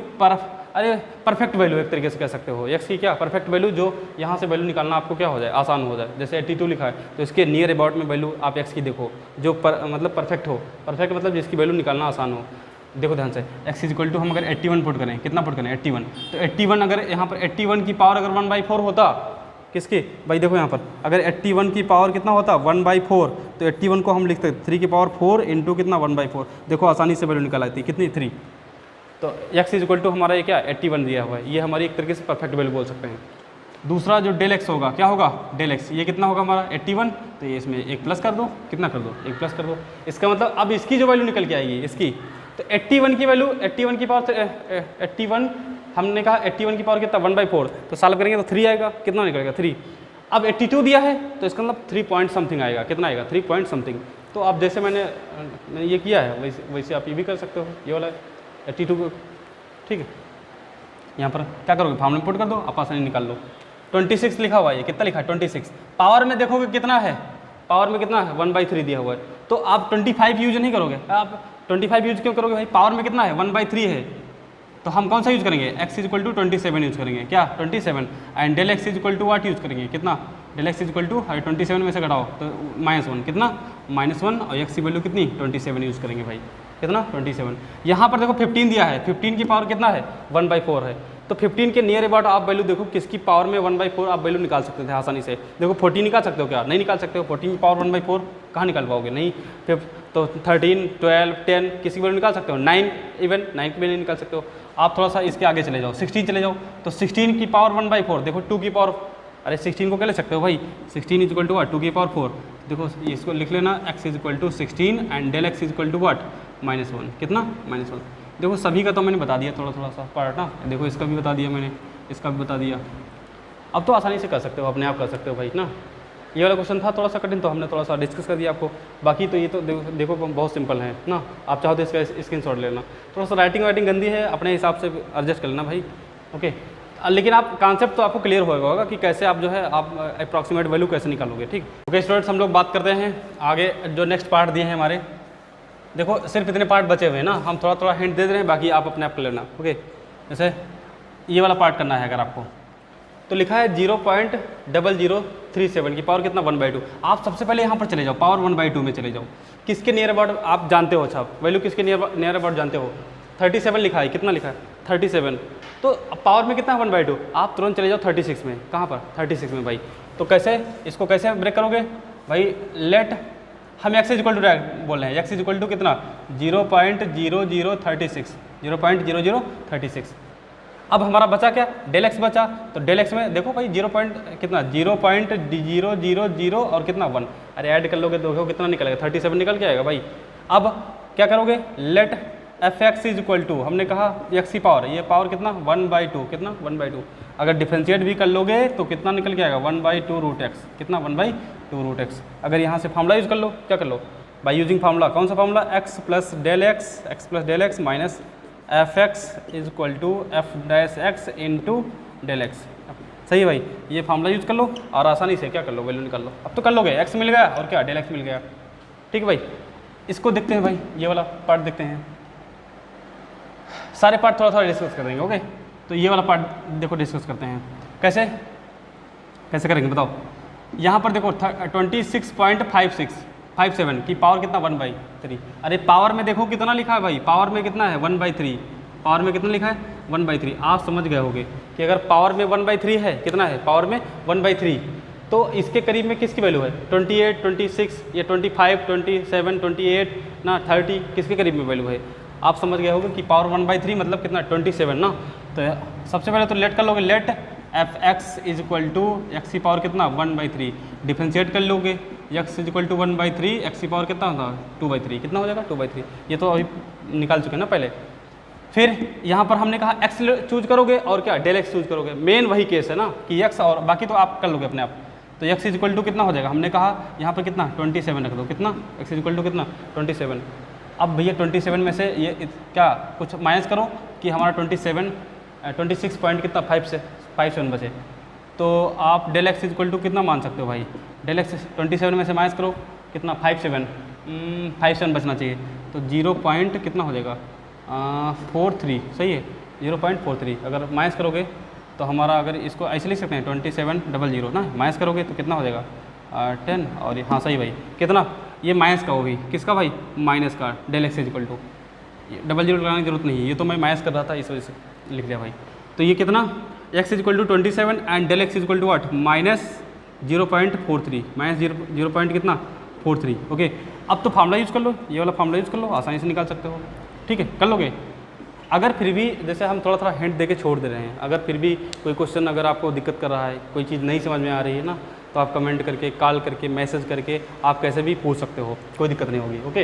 Speaker 1: परफेक्ट वैल्यू एक तरीके से कह सकते हो, एक्स की क्या परफेक्ट वैल्यू जो यहाँ से वैल्यू निकालना आपको क्या हो जाए आसान हो जाए। जैसे 82 लिखा है तो इसके नियर अबाउट में वैल्यू आप एक्स की देखो जो मतलब परफेक्ट हो, परफेक्ट मतलब जिसकी वैल्यू निकालना आसान हो। देखो ध्यान से एक्स इज इक्वल टू हम अगर 81 पुट करें, कितना पुट करें 81, तो 81 अगर यहाँ पर 81 की पावर अगर 1/4 होता किसकी भाई, देखो यहाँ पर अगर 81 की पावर कितना होता 1/4, तो 81 को हम लिखते 3 की पावर 4 इंटू कितना 1/4, देखो आसानी से वैल्यू निकाल आती कितनी 3। तो x इज इक्वल टू हमारा ये क्या 81 दिया हुआ है, ये हमारी एक तरीके से परफेक्ट वैल्यू बोल सकते हैं। दूसरा जो डेल एक्स होगा क्या होगा डेल एक्स, ये कितना होगा हमारा 81, तो ये इसमें एक प्लस कर दो, कितना कर दो एक प्लस कर दो। इसका मतलब अब इसकी जो वैल्यू निकल के आएगी इसकी, तो 81 की वैल्यू 81 की पावर 81 हमने कहा 81 की पावर कितना 1/4, तो सॉल्व करेंगे तो 3 आएगा, कितना निकलेगा 3। अब 82 दिया है तो इसका मतलब 3 पॉइंट समथिंग आएगा, कितना आएगा 3 पॉइंट समथिंग। तो आप जैसे मैंने ये किया है वैसे आप ये भी कर सकते हो, ये वाला 82 को ठीक है। यहाँ पर क्या करोगे फॉर्मूला में पुट कर दो, आप आसानी निकाल लो। 26 लिखा हुआ है, ये कितना लिखा है 26, पावर में देखोगे कितना है, पावर में कितना है 1/3 दिया हुआ है, तो आप 25 यूज नहीं करोगे। आप 25 यूज क्यों करोगे भाई, पावर में कितना है 1/3 है, तो हम कौन सा यूज करेंगे x is equal to 27 use करेंगे, क्या 27 and del x is equal to what use करेंगे, कितना del x is equal to 27 में से घटाओ तो -1, कितना -1 और x की वैल्यू कितनी 27 यूज करेंगे भाई, कितना 27। यहाँ पर देखो 15 दिया है, 15 की पावर कितना है 1/4 है, तो 15 के नियर अबाउट आप वैल्यू देखो किसकी पावर में 1/4 आप वैल्यू निकाल सकते थे आसानी से। देखो 14 निकाल सकते हो क्या, नहीं निकाल सकते हो, 14 की पावर 1/4 कहाँ निकाल पाओगे, नहीं। फिर तो 13 12 10 किसी की वैल्यू निकाल सकते हो, 9 इवन 9 की वैल्यू निकाल सकते हो। आप थोड़ा सा इसके आगे चले जाओ 16 चले जाओ, तो 16 की पावर 1/4 देखो 2 की पावर, अरे 16 को क्या ले सकते हो भाई 16 इज इक्वल टू वाट 2 की पावर 4, देखो इसको लिख लेना x is equal to 16 and del x is equal to what -1, कितना -1। देखो सभी का तो मैंने बता दिया थोड़ा सा पार्ट ना, देखो इसका भी बता दिया मैंने, इसका भी बता दिया। अब तो आसानी से कर सकते हो, अपने आप कर सकते हो भाई ना। ये वाला क्वेश्चन था थोड़ा सा कठिन, तो हमने थोड़ा सा डिस्कस कर दिया आपको, बाकी तो ये तो देखो बहुत सिंपल है ना। आप चाहो तो इसका स्क्रीनशॉट लेना, थोड़ा सा राइटिंग गंदी है, अपने हिसाब से एडजस्ट कर लेना भाई। ओके लेकिन आप कॉन्सेप्ट तो आपको क्लियर होगा कि कैसे आप जो है आप अप्रॉक्सीमेट वैल्यू कैसे निकालोगे, ठीक। ओके स्टूडेंट्स, हम लोग बात करते हैं आगे जो नेक्स्ट पार्ट दिए हैं हमारे। देखो सिर्फ इतने पार्ट बचे हुए हैं ना, हम थोड़ा थोड़ा हिंट दे रहे हैं, बाकी आप अपने आप कर लेना। ओके जैसे ये वाला पार्ट करना है अगर आपको, तो लिखा है 0.0037 की पावर कितना 1/2। आप सबसे पहले यहाँ पर चले जाओ, पावर 1/2 में चले जाओ, किसके नियर अबाउट आप जानते हो, अच्छा वैल्यू किसके नियर अबाउट जानते हो, 37 लिखा है, कितना लिखा है 37, तो पावर में कितना है 1/2, आप तुरंत चले जाओ 36 में, कहाँ पर 36 में भाई। तो कैसे इसको कैसे ब्रेक करोगे भाई, लेट हम x इज इक्वल टू बोल रहे हैं, x इज इक्वल टू कितना 0.0036। अब हमारा बचा क्या डेल एक्स बचा, तो डेल एक्स में देखो भाई 0.000 और कितना 1, अरे ऐड कर लोगे तो देखो कितना निकलेगा 37 निकल के आएगा भाई। अब क्या करोगे, let f x is equal to हमने कहा x की पावर, ये पावर कितना 1/2, कितना 1/2। अगर डिफ्रेंशिएट भी कर लोगे तो कितना निकल के आएगा 1/2 रूट एक्स, कितना 1/2 रूट एक्स। अगर यहाँ से फार्मूला यूज़ कर लो, क्या कर लो बाई यूजिंग फार्मूला, कौन सा formula, x plus del x minus f x is equal to f dash x into del x. सही है भाई, ये फार्मूला यूज़ कर लो और आसानी से क्या कर लो, वैल्यू निकाल लो। अब तो कर लोगे, x मिल गया और क्या डेल एक्स मिल गया। ठीक है भाई, इसको देखते हैं भाई, ये वाला पार्ट देखते हैं। सारे पार्ट थोड़ा थोड़ा डिस्कस कर देंगे। ओके, तो ये वाला पार्ट देखो डिस्कस करते हैं। कैसे कैसे करेंगे बताओ। यहाँ पर देखो 26.57 की पावर कितना 1/3। अरे पावर में देखो कितना लिखा है भाई, पावर में कितना है 1/3, पावर में कितना लिखा है 1/3। आप समझ गए होगे कि अगर पावर में 1/3 है, कितना है पावर में 1/3, तो इसके करीब में किसकी वैल्यू है 28, 26 या 25, 27, 28 ना 30, किसके करीब में वैल्यू है। आप समझ गए होगे कि पावर 1/3 मतलब कितना 27 ना। तो सबसे पहले तो लेट कर लोगे, let f x is equal to x की पावर कितना 1/3, डिफ्रेंशिएट कर लोगे x is equal to 1/3, x की पावर कितना होगा 2/3, कितना हो जाएगा 2/3। ये तो अभी निकाल चुके हैं ना पहले। फिर यहाँ पर हमने कहा एक्स चूज करोगे और क्या डेल एक्स चूज करोगे। मेन वही केस है ना कि एक्स, और बाकी तो आप कर लोगे अपने आप। तो एक्स इज इक्वल टू कितना हो जाएगा, हमने कहा यहाँ पर कितना 27 रख दो, कितना एक्स इज इक्वल टू कितना 27। अब भैया 27 में से ये क्या कुछ माइनस करो कि हमारा 26 पॉइंट कितना 57 बचे। तो आप del x is equal to कितना मान सकते हो भाई, डेल एक्स 27 में से माइनस करो कितना 57 बचना चाहिए। तो 0 पॉइंट कितना हो जाएगा 43, सही है 0.43। अगर माइनस करोगे तो हमारा, अगर इसको ऐसे लिख सकते हैं 2700 ना, माइनस करोगे तो कितना हो जाएगा 10। और हाँ सही भाई, कितना ये माइनस का होगी, किसका भाई माइनस का, del x is equal to 00 लगाने की जरूरत नहीं है, ये तो मैं माइनस कर रहा था इस वजह से लिख दिया भाई। तो ये कितना x is equal to 27 and del x is equal to what -0.43, minus 0 point कितना 43। ओके, अब तो फार्मूला यूज़ कर लो, ये वाला फार्मूला यूज़ कर लो, आसानी से निकाल सकते हो। ठीक है, कर लोगे। अगर फिर भी जैसे हम थोड़ा थोड़ा हिंट देके छोड़ दे रहे हैं, अगर फिर भी कोई क्वेश्चन अगर आपको दिक्कत कर रहा है, कोई चीज़ नहीं समझ में आ रही है ना, तो आप कमेंट करके, कॉल करके, मैसेज करके आप कैसे भी पूछ सकते हो, कोई दिक्कत नहीं होगी। ओके,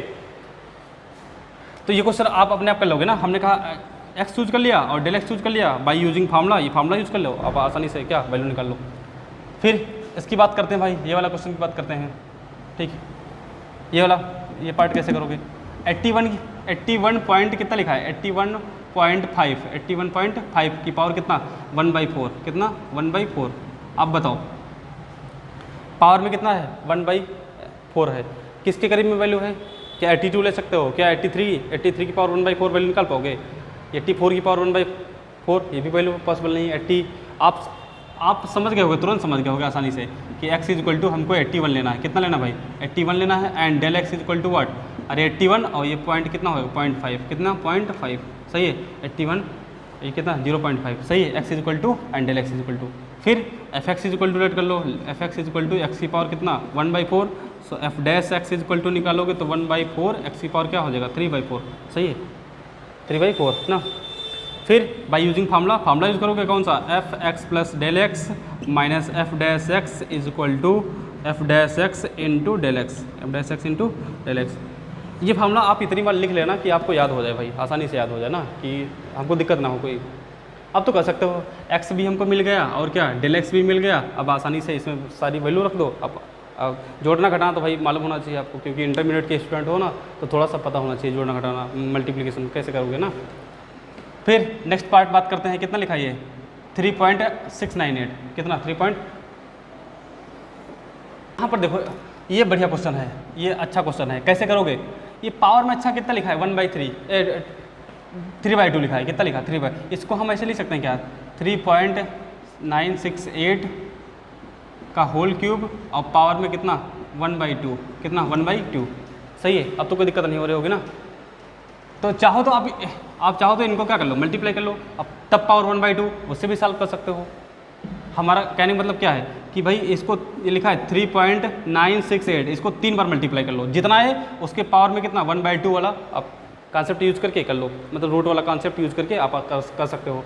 Speaker 1: तो ये क्वेश्चन आप अपने आप कर लोगे ना। हमने कहा एक्स चूज कर लिया और डेल एक्स चूज कर लिया बाई यूजिंग फार्मूला, ये फार्मूला यूज़ कर लो, आप आसानी से क्या वैल्यू निकाल लो। फिर इसकी बात करते हैं भाई, ये वाला क्वेश्चन की बात करते हैं। ठीक, ये वाला ये पार्ट कैसे करोगे। 81 पॉइंट कितना लिखा है 81.5 की पावर कितना 1/4, कितना 1/4। अब बताओ पावर में कितना है 1/4 है, किसके करीब में वैल्यू है। क्या 82 ले सकते हो, क्या 83 की पावर 1/4 वैल्यू निकाल पाओगे। 84 की पावर 1/4 ये भी वैल्यू पॉसिबल नहीं है। 80 आप समझ गए होगे, तुरंत समझ गए होगे आसानी से कि x इज इक्वल टू हमको 81 लेना है। कितना लेना भाई 81 लेना है and del x is equal to what, अरे 81 और ये पॉइंट कितना होगा 0.5, कितना 0.5, सही है 81 ये कितना 0.5, सही है x is equal to and del x is equal to. फिर F x is equal to let कर लो, F x is equal to x की पावर कितना 1/4, so F dash x is equal to निकालोगे तो 1/4, एक्स की power क्या हो जाएगा 3/4, सही है 3/4 ना। फिर बाई यूजिंग फार्मूला यूज़ करोगे कौन सा, f x plus del x minus f dash x is equal to f dash x into del x, f dash x into del x. ये फार्मूला आप इतनी बार लिख लेना कि आपको याद हो जाए भाई, आसानी से याद हो जाए ना, कि हमको दिक्कत ना हो कोई। अब तो कर सकते हो, एक्स भी हमको मिल गया और क्या डेल एक्स भी मिल गया। अब आसानी से इसमें सारी वैल्यू रख दो। अब जोड़ना घटाना तो भाई मालूम होना चाहिए आपको, क्योंकि इंटरमीडिएट के स्टूडेंट हो ना, तो थोड़ा सा पता होना चाहिए जोड़ना घटाना, मल्टीप्लिकेशन कैसे करोगे ना। फिर नेक्स्ट पार्ट बात करते हैं, कितना लिखा है 3.698, कितना 3 पॉइंट। यहाँ पर देखो ये बढ़िया क्वेश्चन है, ये अच्छा क्वेश्चन है। कैसे करोगे, ये पावर में अच्छा कितना लिखा है 3/2 लिखा है, कितना लिखा 3/, इसको हम ऐसे लिख सकते हैं क्या 3.968 का होल क्यूब और पावर में कितना 1/2, कितना 1/2, सही है। अब तो कोई दिक्कत नहीं हो रही होगी ना। तो चाहो तो आप चाहो तो इनको क्या कर लो मल्टीप्लाई कर लो, अब तब पावर 1/2 उससे भी सॉल्व कर सकते हो। हमारा कहने का मतलब क्या है कि भाई इसको ये लिखा है 3.968, इसको 3 बार मल्टीप्लाई कर लो, जितना है उसके पावर में कितना 1/2 वाला आप कॉन्सेप्ट यूज़ करके कर लो, मतलब रूट वाला कॉन्सेप्ट यूज़ करके आप कर सकते हो।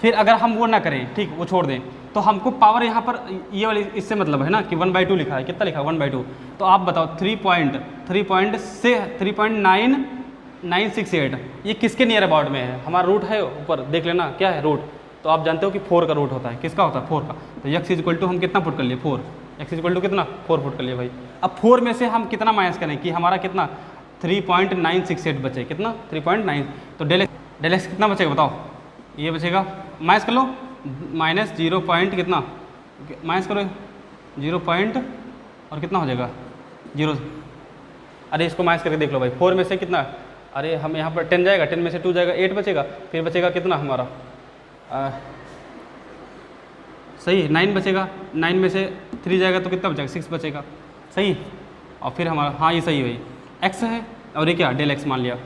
Speaker 1: फिर अगर हम वो ना करें, ठीक वो छोड़ दें, तो हमको पावर यहाँ पर ये वाली इससे मतलब है ना कि 1/2 लिखा है, कितना लिखा है 1/2। तो आप बताओ 3.968 ये किसके नियर अबाउट में है, हमारा रूट है ऊपर देख लेना क्या है रूट, तो आप जानते हो कि 4 का रूट होता है, किसका होता है 4 का। तो x इज इक्वल टू हम कितना पुट कर लिए 4, x इज इक्वल टू कितना 4 पुट कर लिए भाई। अब 4 में से हम कितना माइनस करें कि हमारा कितना 3.968 बचे, कितना 3.9, तो डेल एक्स कितना बचेगा बताओ, ये बचेगा माइनस कर लो माइनस 0 पॉइंट कितना माइनस करो 0 पॉइंट और कितना हो जाएगा 0, अरे इसको माइनस करके देख लो भाई 4 में से कितना, अरे हम यहाँ पर 10 जाएगा, 10 में से 2 जाएगा 8 बचेगा, फिर बचेगा कितना हमारा सही है 9 बचेगा, 9 में से 3 जाएगा तो कितना बचेगा 6 बचेगा, सही। और फिर हमारा हाँ ये सही है भाई x है और ये क्या डेल एक्स मान लिया।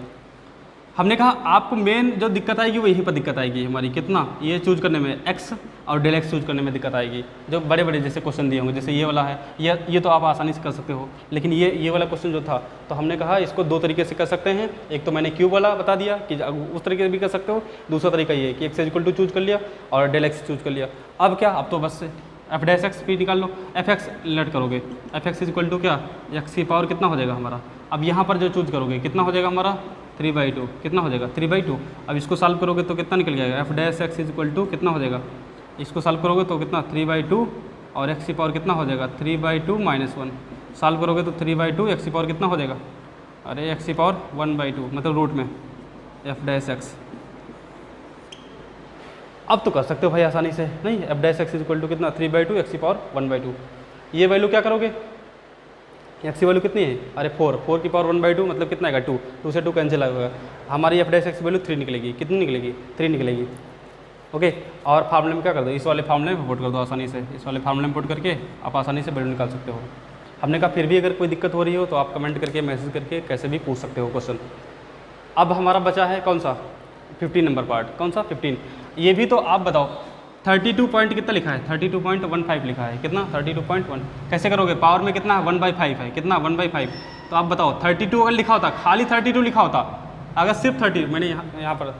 Speaker 1: हमने कहा आपको मेन जो दिक्कत आएगी वो यहीं पर दिक्कत आएगी हमारी, कितना ये चूज करने में x और डेल एक्स चूज करने में दिक्कत आएगी। जो बड़े बड़े जैसे क्वेश्चन दिए होंगे, जैसे ये वाला है, ये तो आप आसानी से कर सकते हो, लेकिन ये वाला क्वेश्चन जो था तो हमने कहा इसको 2 तरीके से कर सकते हैं। एक तो मैंने क्यूब वाला बता दिया कि उस तरीके से भी कर सकते हो, दूसरा तरीका ये कि x इक्वल टू चूज कर लिया और डेल एक्स चूज कर लिया। अब क्या, अब तो बस एफ डैश एक्स भी निकाल लो, एफ एक्स लेट करोगे, f x is equal to क्या एक्स की पावर कितना हो जाएगा हमारा। अब यहाँ पर जो चूज करोगे कितना हो जाएगा हमारा 3/2, कितना हो जाएगा 3/2। अब इसको सॉल्व करोगे तो कितना निकल जाएगा, f dash x is equal to कितना हो जाएगा, इसको सॉल्व करोगे तो कितना 3/2 और एक्स की पावर कितना हो जाएगा 3/2 - 1, सॉल्व करोगे तो 3/2 एक्स की पावर कितना हो जाएगा, अरे एक्स की पावर 1/2 मतलब रूट में एफ डैश एक्स। अब तो कर सकते हो भाई आसानी से, नहीं f dash x is equal to कितना 3/2 एक्स की पावर 1/2। ये वैल्यू क्या करोगे, एक्स की वैल्यू कितनी है, अरे 4 की पावर 1/2 मतलब कितना आएगा 2, 2 से 2 कैंसिल आएगा, हमारी एफ डैश एक्स की वैल्यू 3 निकलेगी, कितनी निकलेगी 3 निकलेगी। ओके, और फार्मूले में क्या कर दो, इस वाले फार्मूले में पुट कर दो आसानी से, इस वाले फार्मूले में पुट करके आप आसानी से वैल्यू निकाल सकते हो। हमने कहा फिर भी अगर कोई दिक्कत हो रही हो तो आप कमेंट करके मैसेज करके कैसे भी पूछ सकते हो क्वेश्चन। अब हमारा बचा है कौन सा 15 नंबर पार्ट, कौन सा 15, ये भी तो आप बताओ 32 पॉइंट कितना लिखा है 32.15 लिखा है, कितना 32.1, कैसे करोगे, पावर में कितना 1/5 है, कितना 1/5, तो आप बताओ 32 अगर लिखा होता, खाली 32 लिखा होता, अगर सिर्फ 30 मैंने यहाँ पर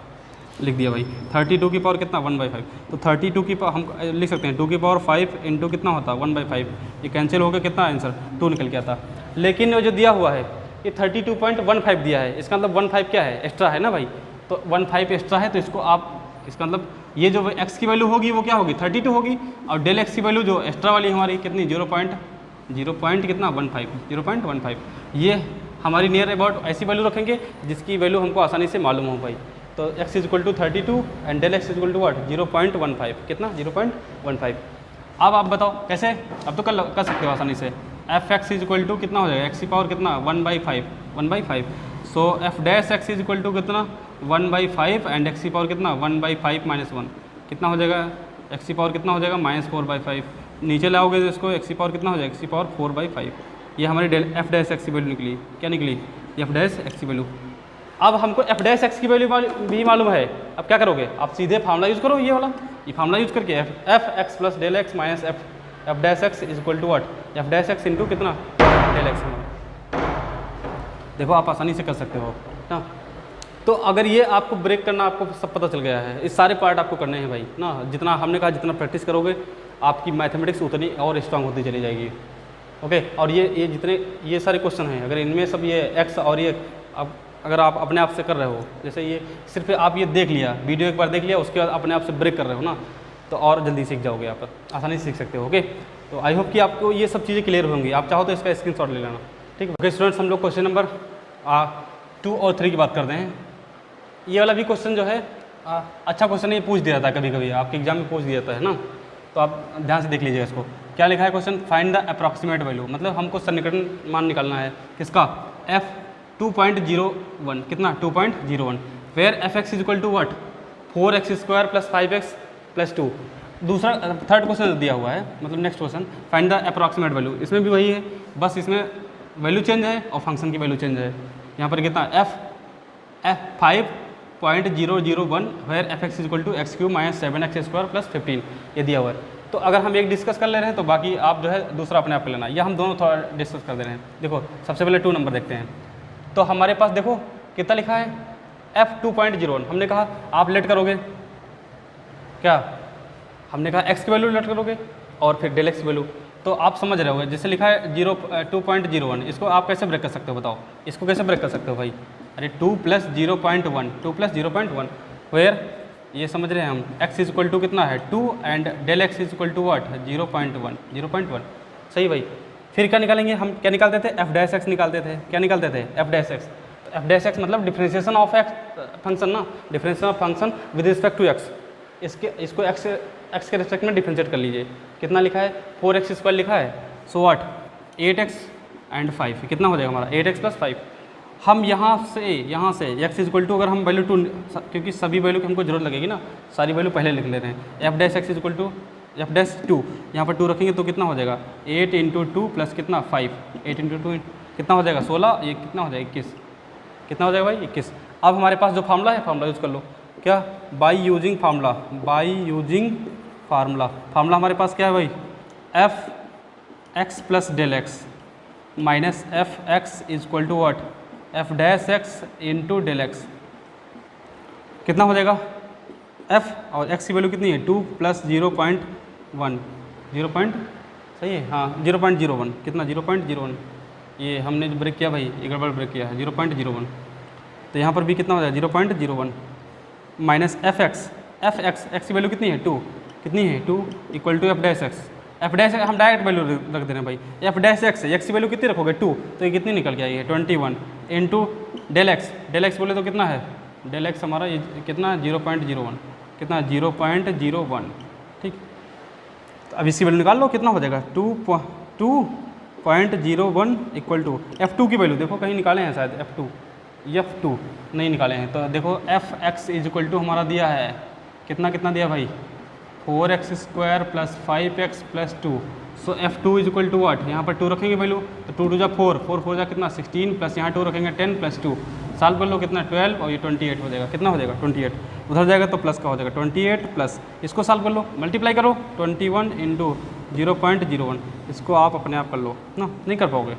Speaker 1: लिख दिया भाई 32 की पावर कितना 1/5, तो 32 की पावर हम लिख सकते हैं 2 की पावर 5 इंटू कितना होता 1/5, ये कैंसिल हो गया, कितना आंसर 2 निकल के आता। लेकिन जो दिया हुआ है ये 32.15 दिया है, इसका मतलब 15 क्या है एक्स्ट्रा है ना भाई, तो 15 एक्स्ट्रा है, तो इसको आप इसका मतलब ये जो x की वैल्यू होगी वो क्या होगी 32 होगी, और डेल x की वैल्यू जो एक्स्ट्रा वाली हमारी कितनी 0.0 कितना 0.15, ये हमारी नियर अबाउट ऐसी वैल्यू रखेंगे जिसकी वैल्यू हमको आसानी से मालूम हो भाई। तो x is equal to 32 and del x is equal to what 0.15, कितना 0.15। अब आप बताओ कैसे, अब तो कर सकते हो आसानी से, F x is equal to कितना हो जाएगा एक्स की पावर कितना 1/5, so F dash x is equal to कितना 1/5 एंड एक्स की पावर कितना 1/5 - 1, कितना हो जाएगा एक्स की पावर कितना हो जाएगा -4/5, नीचे लाओगे तो इसको एक्स की पावर कितना हो जाएगा एक्स की पावर 4/5। ये हमारी डेल एफ डैश एक्स की वैल्यू निकली, क्या निकली एफ डैश एक्स की वैल्यू। अब हमको एफ डैश एक्स की वैल्यू भी मालूम है, अब क्या करोगे आप सीधे फार्मूला यूज़ करो, ये वाला ये फार्मूला यूज़ करके f x plus del x minus f dash x is equal to what f dash x into कितना डेल एक्स हमारा। देखो आप आसानी से कर सकते हो ना। तो अगर ये आपको ब्रेक करना आपको सब पता चल गया है, इस सारे पार्ट आपको करने हैं भाई ना, जितना हमने कहा जितना प्रैक्टिस करोगे आपकी मैथमेटिक्स उतनी और स्ट्रांग होती चली जाएगी। ओके, और ये जितने ये सारे क्वेश्चन हैं, अगर इनमें सब ये एक्स और ये अब अगर आप अपने आप से कर रहे हो, जैसे ये सिर्फ आप ये देख लिया वीडियो एक बार देख लिया उसके बाद अपने आप से ब्रेक कर रहे हो ना, तो और जल्दी सीख जाओगे, आप आसानी से सीख सकते हो। ओके, तो आई होप कि आपको ये सब चीज़ें क्लियर होंगी, आप चाहो तो इसका स्क्रीनशॉट ले लेना, ठीक है। ओके स्टूडेंट्स, हम लोग क्वेश्चन नंबर 2 और 3 की बात करते हैं। ये वाला भी क्वेश्चन जो है अच्छा क्वेश्चन ये पूछ दिया था, कभी कभी आपके एग्जाम में पूछ दिया है ना, तो आप ध्यान से देख लीजिएगा इसको। क्या लिखा है question, find the approximate value, मतलब हमको सन्निकटन मान निकालना है किसका एफ 2.01, कितना 2.01, where f x is equal to what 4x² + 5x + 2। दूसरा थर्ड क्वेश्चन दिया हुआ है, मतलब next question find the approximate value, इसमें भी वही है, बस इसमें वैल्यू चेंज है और फंक्शन की वैल्यू चेंज है। यहाँ पर कितना f 5.001 where f x is equal to x³ - 7x² + 15 ये दिया हुआ है। तो अगर हम एक डिस्कस कर ले रहे हैं तो बाकी आप जो है दूसरा अपने आप कर लेना, या हम दोनों थोड़ा डिस्कस कर दे रहे हैं। देखो सबसे पहले 2 नंबर देखते हैं, तो हमारे पास देखो कितना लिखा है f 2.01, हमने कहा आप लेट करोगे क्या, हमने कहा x की वैल्यू लेट करोगे और फिर डेल एक्स की वैल्यू, तो आप समझ रहे होगे जैसे लिखा है 2.01, इसको आप कैसे ब्रेक कर सकते हो बताओ, इसको कैसे ब्रेक कर सकते हो भाई, अरे 2 + 0.1 वेयर ये समझ रहे हैं हम। x इज इक्वल टू कितना है 2 and del x is equal to what 0.1 0.1 सही भाई। फिर क्या निकालेंगे हम, क्या निकालते थे f डैश x निकालते थे, क्या निकालते थे f डैश x। तो f डैश x मतलब डिफरेंशिएशन ऑफ x फंक्शन ना, differentiation of function with respect to x। इसको x के रिस्पेक्ट में डिफरेंशिएट कर लीजिए। कितना लिखा है 4x² लिखा है, सो व्हाट 8x एंड 5 कितना हो जाएगा हमारा 8x + 5। हम यहाँ से x इज इक्वल टू, अगर हम वैल्यू 2, क्योंकि सभी वैल्यू की हमको जरूरत लगेगी ना, सारी वैल्यू पहले लिख ले रहे हैं। f dash x is equal to f dash 2, यहाँ पर 2 रखेंगे तो कितना हो जाएगा 8 × 2 + कितना 5, 8 × 2 कितना हो जाएगा 16, ये कितना हो जाएगा 21, कितना हो जाएगा भाई 21। अब हमारे पास जो फार्मूला है, फार्मूला यूज़ कर लो, क्या बाई यूजिंग फार्मूला, फार्मूला हमारे पास क्या है भाई f(x + del x minus f(x) is equal to what f dash x × del x। कितना हो जाएगा f और x की वैल्यू कितनी है 2 + 0.1 सही है हाँ 0.01 कितना 0.01। ये हमने जो ब्रेक किया भाई, ये गड़बड़ ब्रेक किया है 0.01। तो यहाँ पर भी कितना हो जाएगा 0.01 माइनस f(x) x की वैल्यू कितनी है 2, कितनी है 2 equal to f dash x। f dash हम डायरेक्ट वैल्यू रख दे रहे हैं भाई, f डैश x की वैल्यू कितनी रखोगे 2, तो ये कितनी निकल के आई है 21 इंटू del x बोले तो कितना है del x हमारा ये कितना 0.01, कितना 0.01 ठीक। तो अब इसकी वैल्यू निकाल लो, कितना हो जाएगा 2.01 इक्वल टू f2 की वैल्यू देखो कहीं निकाले हैं शायद f2 नहीं निकाले हैं। तो देखो f(x) इज इक्वल टू हमारा दिया है कितना दिया भाई 4x² + 5x + 2। So f2 is equal to what, यहाँ पर 2 रखेंगे वैल्यू तो 2 × 4 4 जा कितना 16 प्लस यहाँ 2 रखेंगे 10 + 2 साल कर लो कितना 12 और ये 28 हो जाएगा, कितना हो जाएगा 28। उधर जाएगा तो प्लस का हो जाएगा 28 प्लस इसको साल कर लो, मल्टीप्लाई करो 21 × 0.01। इसको आप अपने आप कर लो ना, नहीं कर पाओगे।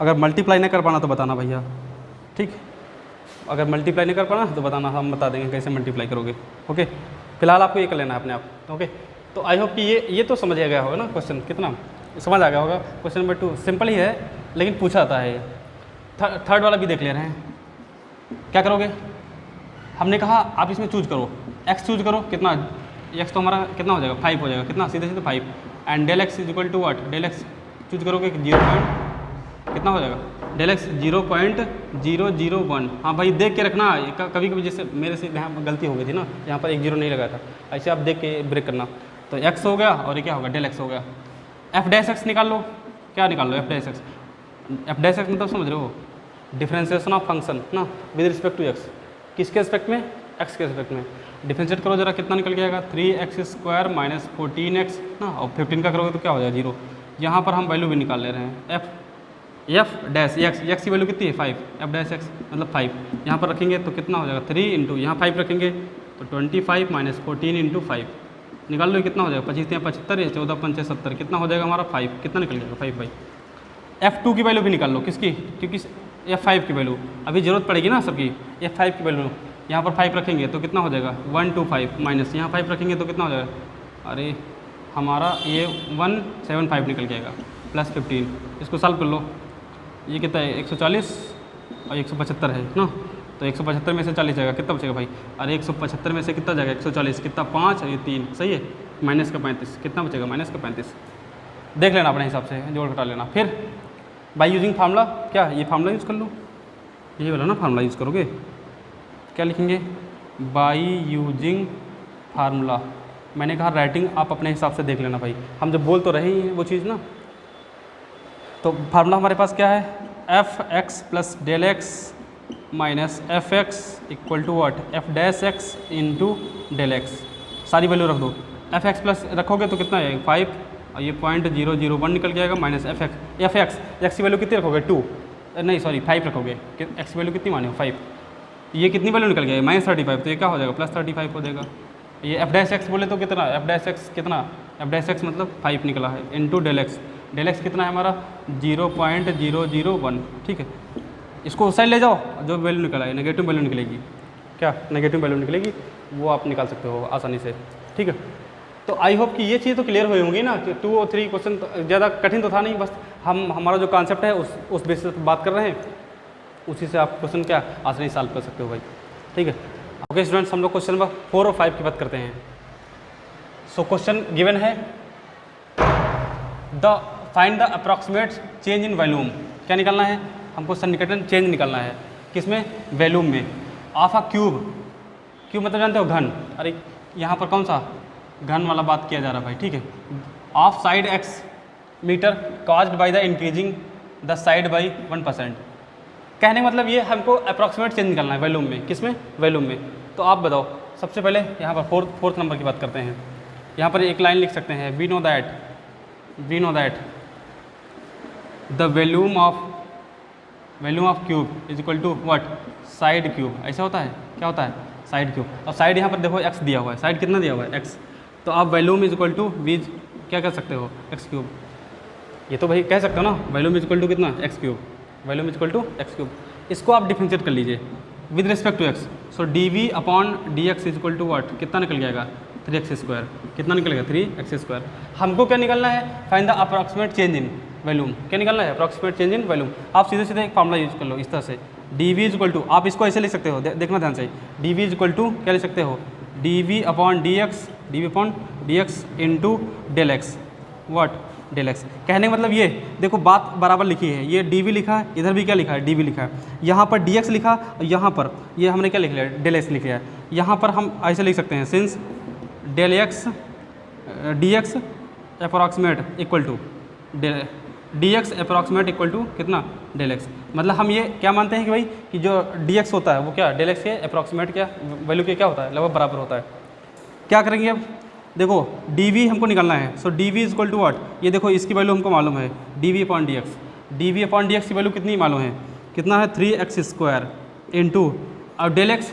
Speaker 1: अगर मल्टीप्लाई नहीं कर पाना तो बताना भैया ठीक, अगर मल्टीप्लाई नहीं कर पाना तो बताना, हम बता देंगे कैसे मल्टीप्लाई करोगे। ओके फिलहाल आपको ये कर लेना है अपने आप। ओके तो आई होप कि ये तो समझ आ गया होगा ना, क्वेश्चन कितना समझ आ गया होगा। क्वेश्चन नंबर 2 सिंपल ही है लेकिन पूछा आता है। थर्ड वाला भी देख ले रहे हैं, क्या करोगे हमने कहा आप इसमें चूज करो, x चूज करो, कितना x तो हमारा कितना हो जाएगा 5 हो जाएगा, कितना सीधे 5 and del x is equal to what del x choose करोगे 0. कितना हो जाएगा del x 0.001। हाँ भाई देख के रखना, कभी कभी जैसे मेरे से यहाँ गलती हो गई थी ना, यहाँ पर 1 0 नहीं लगाया था, ऐसे आप देख के ब्रेक करना। तो x हो गया और ये क्या होगा del x हो गया। f डैश x निकाल लो, क्या निकाल लो f डैश x मतलब समझ रहे हो डिफरेंशिएशन ऑफ फंक्शन ना विद रिस्पेक्ट टू x, किसके रिस्पेक्ट में x के रिस्पेक्ट में। डिफरेंशिएट करो जरा कितना निकल के आएगा 3x² - 14x ना, और 15 का करोगे तो क्या हो जाएगा 0। यहाँ पर हम वैल्यू भी निकाल ले रहे हैं f डैश x की वैल्यू कितनी है 5, f डैश x मतलब 5 यहाँ पर रखेंगे तो कितना हो जाएगा 3 इंटू यहाँ 5 रखेंगे तो 25 - 14 × 5 निकाल लो, कितना हो जाएगा 25 × 75 है 14 × 5 = 70, कितना हो जाएगा हमारा 5, कितना निकल जाएगा 5 भाई। f2 की वैल्यू भी निकाल लो, किसकी, क्योंकि f5 की वैल्यू अभी ज़रूरत पड़ेगी ना सबकी। f5 की वैल्यू यहाँ पर 5 रखेंगे तो कितना हो जाएगा 125 माइनस यहाँ 5 रखेंगे तो कितना हो जाएगा, अरे हमारा ये 175 निकल जाएगा प्लस 15, इसको सॉल्व कर लो। ये कितना है 140 और 175 है ना, तो 175 में से 40 जाएगा, कितना बचेगा भाई, अरे 175 में से कितना जाएगा 140, कितना 5 और ये 3 सही है, माइनस का 35, कितना बचेगा माइनस का 35। देख लेना अपने हिसाब से, जोड़ घटा लेना। फिर बाई यूजिंग फार्मूला, क्या ये फार्मूला यूज़ कर लो, ये वाला ना फार्मूला यूज़ करोगे, क्या लिखेंगे बाई यूजिंग फार्मूला। मैंने कहा राइटिंग आप अपने हिसाब से देख लेना भाई, हम जब बोल तो रहे ही हैं वो चीज़ ना। तो फार्मूला हमारे पास क्या है f(x + del x minus f(x) equal to what f dash x into del x। सारी वैल्यू रख दो, f(x) प्लस रखोगे तो कितना है 5 और ये 0.001 निकल जाएगा माइनस f(x) x की वैल्यू कितनी रखोगे 2 नहीं सॉरी 5 रखोगे, x की वैल्यू कितनी माने 5, ये कितनी वैल्यू निकल गया -35, तो ये क्या हो जाएगा +35 हो जाएगा। ये f डैश x बोले तो कितना f डैश x कितना, f डैश x मतलब 5 निकला है इंटू del x कितना है हमारा 0.001 ठीक है। इसको उस साइड ले जाओ, जो वैल्यू निकला है नेगेटिव वैल्यू निकलेगी, क्या नेगेटिव वैल्यू निकलेगी वो आप निकाल सकते हो आसानी से ठीक है। तो आई होप कि ये चीज़ तो क्लियर हुई होंगी ना कि 2 और 3 क्वेश्चन तो ज़्यादा कठिन तो था नहीं, बस हमारा जो कॉन्सेप्ट है उस बेसिस पर बात कर रहे हैं, उसी से आप क्वेश्चन क्या आसानी से सॉल्व कर सकते हो भाई ठीक है। ओके स्टूडेंट्स, हम लोग क्वेश्चन नंबर 4 और 5 की बात करते हैं। सो क्वेश्चन गिवन है find the approximate change in volume. क्या निकालना है हमको? सन्निकटन चेंज निकालना है। किसमें? वॉल्यूम में। ऑफ अ क्यूब, क्यूब मतलब जानते हो घन। अरे यहाँ पर कौन सा घन वाला बात किया जा रहा है भाई, ठीक है। Of side x meter caused by the increasing the side by 1%। कहने का मतलब ये हमको अप्रॉक्सीमेट चेंज निकालना है वॉल्यूम में। किस में? वॉल्यूम में। तो आप बताओ, सबसे पहले यहाँ पर फोर्थ नंबर की बात करते हैं। यहाँ पर एक लाइन लिख सकते हैं, we know that the volume of cube is equal to what? Side cube. ऐसा होता है, क्या होता है? Side cube. और साइड यहाँ पर देखो एक्स दिया हुआ है, साइड कितना दिया हुआ है? एक्स। तो आप वॉल्यूम इज इक्वल टू वीज क्या कर सकते हो? X cube. ये तो भाई कह सकते हो ना, वॉल्यूम इज इक्वल टू कितना? X cube. Volume is equal to x cube. इसको आप डिफरेंशिएट कर लीजिए with respect to x. So D we upon D x is equal to what? कितना निकल जाएगा? 3x²। कितना निकलेगा? 3x²। हमको क्या निकालना है? Find the approximate change in volume. क्या निकालना है? Approximate change in volume. आप सीधे सीधे एक फॉर्मूला यूज कर लो इस तरह से, d we is equal to, आप इसको ऐसे लिख सकते हो, देखना ध्यान से, d we is equal to क्या लिख सकते हो? D we upon D x into del x. What? Del x. कहने का मतलब ये देखो बात बराबर लिखी है, ये डी वी लिखा है, इधर भी क्या लिखा है? डी वी लिखा है। यहाँ पर डी एक्स लिखा और यहाँ पर ये हमने क्या लिख लिया? डेल एक्स लिख लिया है। यहाँ पर हम ऐसे लिख सकते हैं, since del X D X approximate equal to D X approximate equal to कितना? Del X. मतलब हम ये क्या मानते हैं कि भाई कि जो डी एक्स होता है वो क्या? डेल एक्स के अप्रॉक्सीमेट क्या वैल्यू के क्या होता है? लगभग बराबर होता है। क्या करेंगे अब? देखो डी वी हमको निकालना है। So D we is equal to what? ये देखो इसकी वैल्यू हमको मालूम है, D we upon D X. D we upon D X की वैल्यू कितनी मालूम है? कितना है? 3x² इंटू और डेल एक्स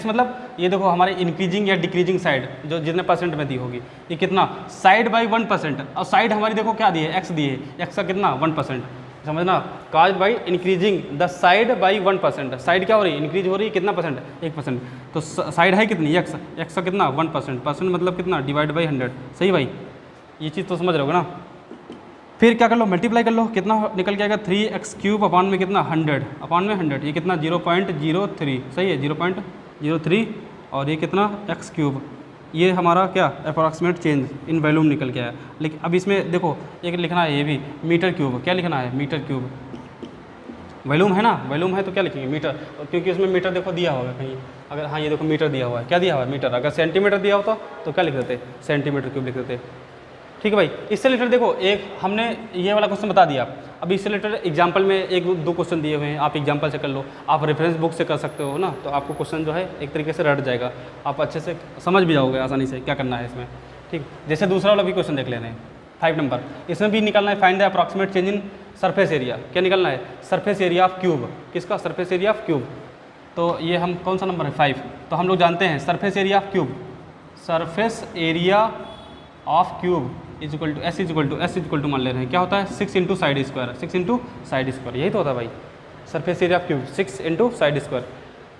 Speaker 1: मतलब ये देखो हमारे इंक्रीजिंग या डिक्रीजिंग साइड जो जितने परसेंट में दी होगी, ये कितना? Side by 1%। और साइड हमारी देखो क्या दी है? एक्स दी है। एक्स का कितना? 1%। समझना, काज by increasing the side by 1%। Side क्या हो रही है? इंक्रीज हो रही है। कितना परसेंट? 1%। तो साइड है कितनी? एक्स। एक्स का कितना? 1%। परसेंट मतलब कितना? Divide by 100। सही भाई, ये चीज़ तो समझ रहे हो ना। फिर क्या कर लो? मल्टीप्लाई कर लो। कितना निकल के आएगा? 3x³ अपॉन में कितना? 100 अपॉन में 100। ये कितना? 0.03। सही है, 0.03। और ये कितना? x³। ये हमारा क्या? अप्रॉक्सीमेट चेंज इन वॉल्यूम निकल के आया। लेकिन अब इसमें देखो एक लिखना है, ये भी मीटर क्यूब। क्या लिखना है? Metre cube. वॉल्यूम है ना, वॉल्यूम है तो क्या लिखेंगे? मीटर। क्योंकि उसमें मीटर देखो दिया होगा कहीं, अगर हाँ ये देखो मीटर दिया हुआ है। क्या दिया हुआ है? मीटर। अगर सेंटीमीटर दिया होता तो क्या लिख देते? सेंटीमीटर क्यूब लिख देते। ठीक है भाई। इससे रिलेटेड देखो एक हमने ये वाला क्वेश्चन बता दिया। अब इससे रिलेटेड एग्जाम्पल में एक दो क्वेश्चन दिए हुए हैं, आप एग्जाम्पल से कर लो, आप रेफरेंस बुक से कर सकते हो ना, तो आपको क्वेश्चन जो है एक तरीके से रट जाएगा, आप अच्छे से समझ भी जाओगे आसानी से क्या करना है इसमें। ठीक, जैसे दूसरा वाला भी क्वेश्चन देख लेना है 5 नंबर, इसमें भी निकालना है find the approximate change in surface area. क्या निकालना है? Surface area of cube. किसका? Surface area of cube. तो ये हम कौन सा नंबर है? 5। तो हम लोग जानते हैं surface area of cube, surface area of cube is equal to s equal to मान ले रहे हैं, क्या होता है? 6 into side square. 6 into side square, यही तो होता है भाई surface area of cube, 6 into side square.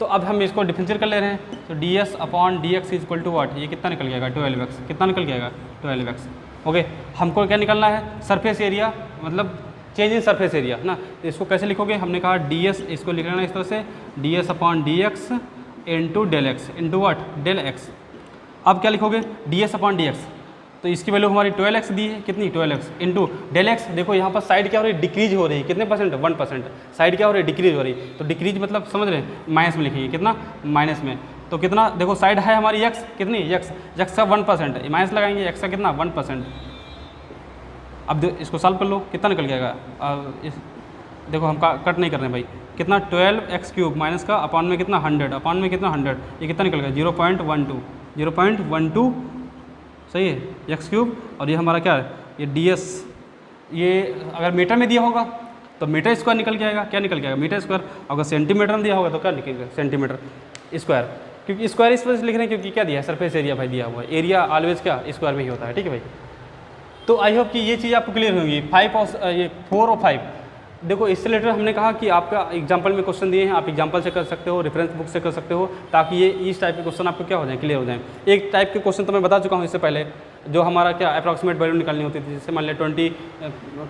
Speaker 1: तो अब हम इसको डिफरेंशिएट कर ले रहे हैं। तो D S upon D x is equal to what? ये कितना निकल जाएगा? 12x। कितना निकल जाएगा? 12x। ओके, हमको क्या निकालना है? सरफेस एरिया मतलब चेंज इन सरफेस एरिया ना। तो इसको कैसे लिखोगे? हमने कहा डी एस, इसको लिख लेना इस तरह से, D S upon D x into del X into what? Del X. अब क्या लिखोगे? D S upon D X, तो इसकी वैल्यू हमारी 12x दी है। कितनी? 12x into del x. देखो यहाँ पर साइड क्या हो रही है? डिक्रीज हो रही है। कितने परसेंट? 1%। साइड क्या हो रही है? डिक्रीज हो रही है। तो डिक्रीज मतलब समझ रहे हैं, माइनस में लिखेंगे। कितना? माइनस में। तो कितना? देखो साइड है हमारी x, कितनी? x का 1%, माइनस लगाएंगे, x का कितना? 1%। अब इसको सॉल्व कर लो, कितना निकल जाएगा? देखो हम कट नहीं कर रहे हैं भाई। कितना? 12x³ माइनस का अपॉन में कितना? 100 अपॉन में कितना? 100। ये कितना निकल गया? 0.12। सही है, x³ और ये हमारा क्या है? ये ds। ये अगर मीटर में दिया होगा तो मीटर स्क्वायर निकल के आएगा। क्या निकल के आएगा? Metre square. अगर सेंटीमीटर में दिया होगा तो क्या निकलेगा? Centimetre square. क्योंकि स्क्वायर इस वजह से लिख रहे हैं क्योंकि क्या दिया है? सरफेस एरिया भाई दिया हुआ है। एरिया ऑलवेज क्या? स्क्वायर में ही होता है। ठीक है भाई। तो आई होप कि ये चीज़ आपको क्लियर होगी। 5 और ये 4 और 5 देखो इससे रिलेटेड हमने कहा कि आपका एग्जाम्पल में क्वेश्चन दिए हैं, आप एग्जाम्पल से कर सकते हो, रेफरेंस बुक से कर सकते हो, ताकि ये इस टाइप के क्वेश्चन आपको क्या हो जाए? क्लियर हो जाए। एक टाइप के क्वेश्चन तो मैं बता चुका हूँ इससे पहले, जो हमारा क्या अप्रॉक्सीमेट वैल्यू निकालनी होती थी, जैसे मान लिया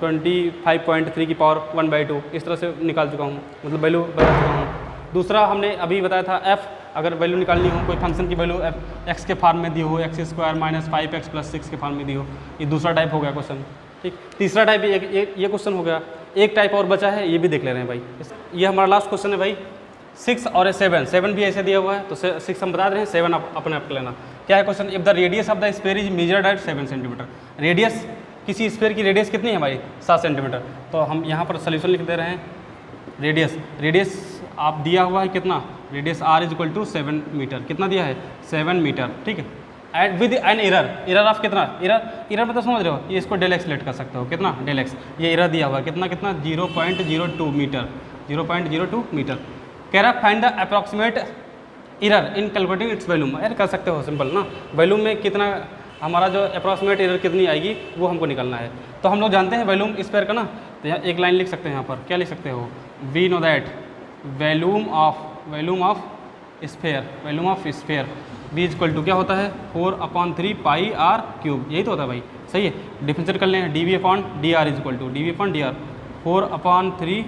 Speaker 1: 25.3 की पावर 1/2, इस तरह से निकाल चुका हूँ, मतलब वैल्यू बता चुका हूँ। दूसरा हमने अभी बताया था अगर वैल्यू निकालनी हो, कोई फंक्शन की वैल्यू एक्स के फॉर्म में दी हो, एक्स स्क्वायर माइनस 5x + 6 के फॉर्म में दी हो, ये दूसरा टाइप हो गया क्वेश्चन। ठीक, तीसरा टाइप ये क्वेश्चन हो गया। एक टाइप और बचा है, ये भी देख ले रहे हैं भाई। ये हमारा लास्ट क्वेश्चन है भाई। 6 और 7 भी ऐसे दिया हुआ है, तो 6 हम बता रहे हैं, 7 अपने आप लेना। क्या है question? If the radius of the sphere is measured eight 7 centimetre. Radius, किसी स्फीयर की रेडियस कितनी है भाई? 7 सेंटीमीटर। तो हम यहाँ पर सोल्यूशन लिख दे रहे हैं। रेडियस आप दिया हुआ है कितना? Radius r = 7 meter. कितना दिया है? 7 मीटर। ठीक है, and with an error of कितना? एरर मतलब समझ रहे हो, ये इसको डेल x लेट कर सकते हो। कितना? Del x। ये एरर दिया हुआ है कितना 0.02 मीटर। 0.02 मीटर। कह रहा find the approximate error in calculating it's volume. यार कर सकते हो सिंपल ना, वैल्यूम में कितना हमारा जो अप्रॉक्सीमेट एरर कितनी आएगी वो हमको निकालना है। तो हम लोग जानते हैं वैल्यूम स्फीयर का ना, तो यहाँ एक लाइन लिख सकते हैं। यहाँ पर क्या लिख सकते हो? We know that volume of sphere v = क्या होता है? 4/3 πr³। यही तो होता है भाई, सही है। डिफरेंशिएट कर लें, dv/dr = dv/dr 4/3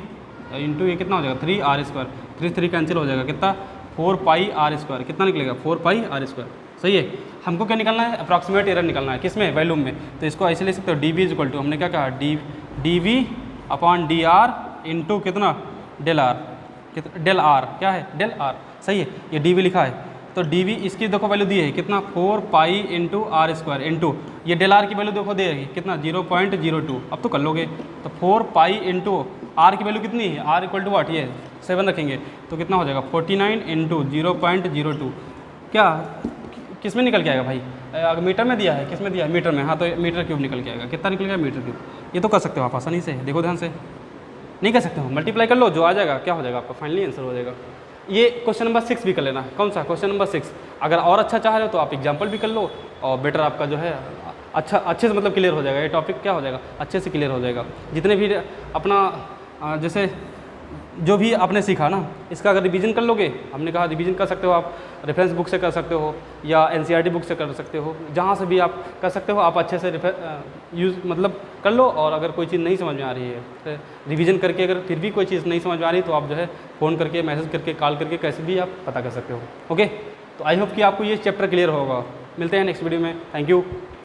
Speaker 1: इंटू ये कितना हो जाएगा? 3r²। 3 कैंसिल हो जाएगा, कितना? 4πr²। कितना निकलेगा? 4πr²। सही है। हमको क्या निकालना है? अप्रॉक्सीमेट एरर निकालना है। किसमें? वैल्यूम में। तो इसको ऐसे ले सकते हो, dv = हमने क्या कहा? dv/dr इंटू कितना? Del r। क्या है? Del r। सही है, ये dv लिखा है। तो dv इसकी देखो वैल्यू दी है कितना? 4π इंटू r² इंटू ये डेल r की वैल्यू देखो दे रही कितना? 0.02। अब तो कर लोगे। तो 4π इंटू r की वैल्यू कितनी है? r = what? ये 7 रखेंगे तो कितना हो जाएगा? 49 इंटू 0.02। क्या किस में निकल के आएगा भाई? अगर मीटर में दिया है, किस में दिया है? मीटर में। हाँ, तो मीटर क्यूब निकल के आएगा। कितना निकल गया? Meter cube. ये तो कर सकते हो आप आसानी से, देखो ध्यान से। नहीं कर सकते हो? मल्टीप्लाई कर लो, जो आ जाएगा क्या हो जाएगा आपका? फाइनली आंसर हो जाएगा। ये क्वेश्चन नंबर 6 भी कर लेना। कौन सा? Question number 6। अगर और अच्छा चाह रहे हो तो आप एग्जाम्पल भी कर लो, और बेटर आपका जो है अच्छे से मतलब क्लियर हो जाएगा। ये टॉपिक क्या हो जाएगा? अच्छे से क्लियर हो जाएगा। जितने भी अपना जैसे जो भी आपने सीखा ना, इसका अगर रिवीजन कर लोगे, हमने कहा रिवीजन कर सकते हो आप, रेफरेंस बुक से कर सकते हो या एनसीईआरटी बुक से कर सकते हो, जहाँ से भी आप कर सकते हो। आप अच्छे से यूज़ मतलब कर लो, और अगर कोई चीज़ नहीं समझ में आ रही है तो रिवीजन करके, अगर फिर भी कोई चीज़ नहीं समझ में आ रही तो आप जो है फ़ोन करके, मैसेज करके, कॉल करके, कैसे भी आप पता कर सकते हो। ओके, तो आई होप कि आपको ये चैप्टर क्लियर होगा। मिलते हैं नेक्स्ट वीडियो में। Thank you.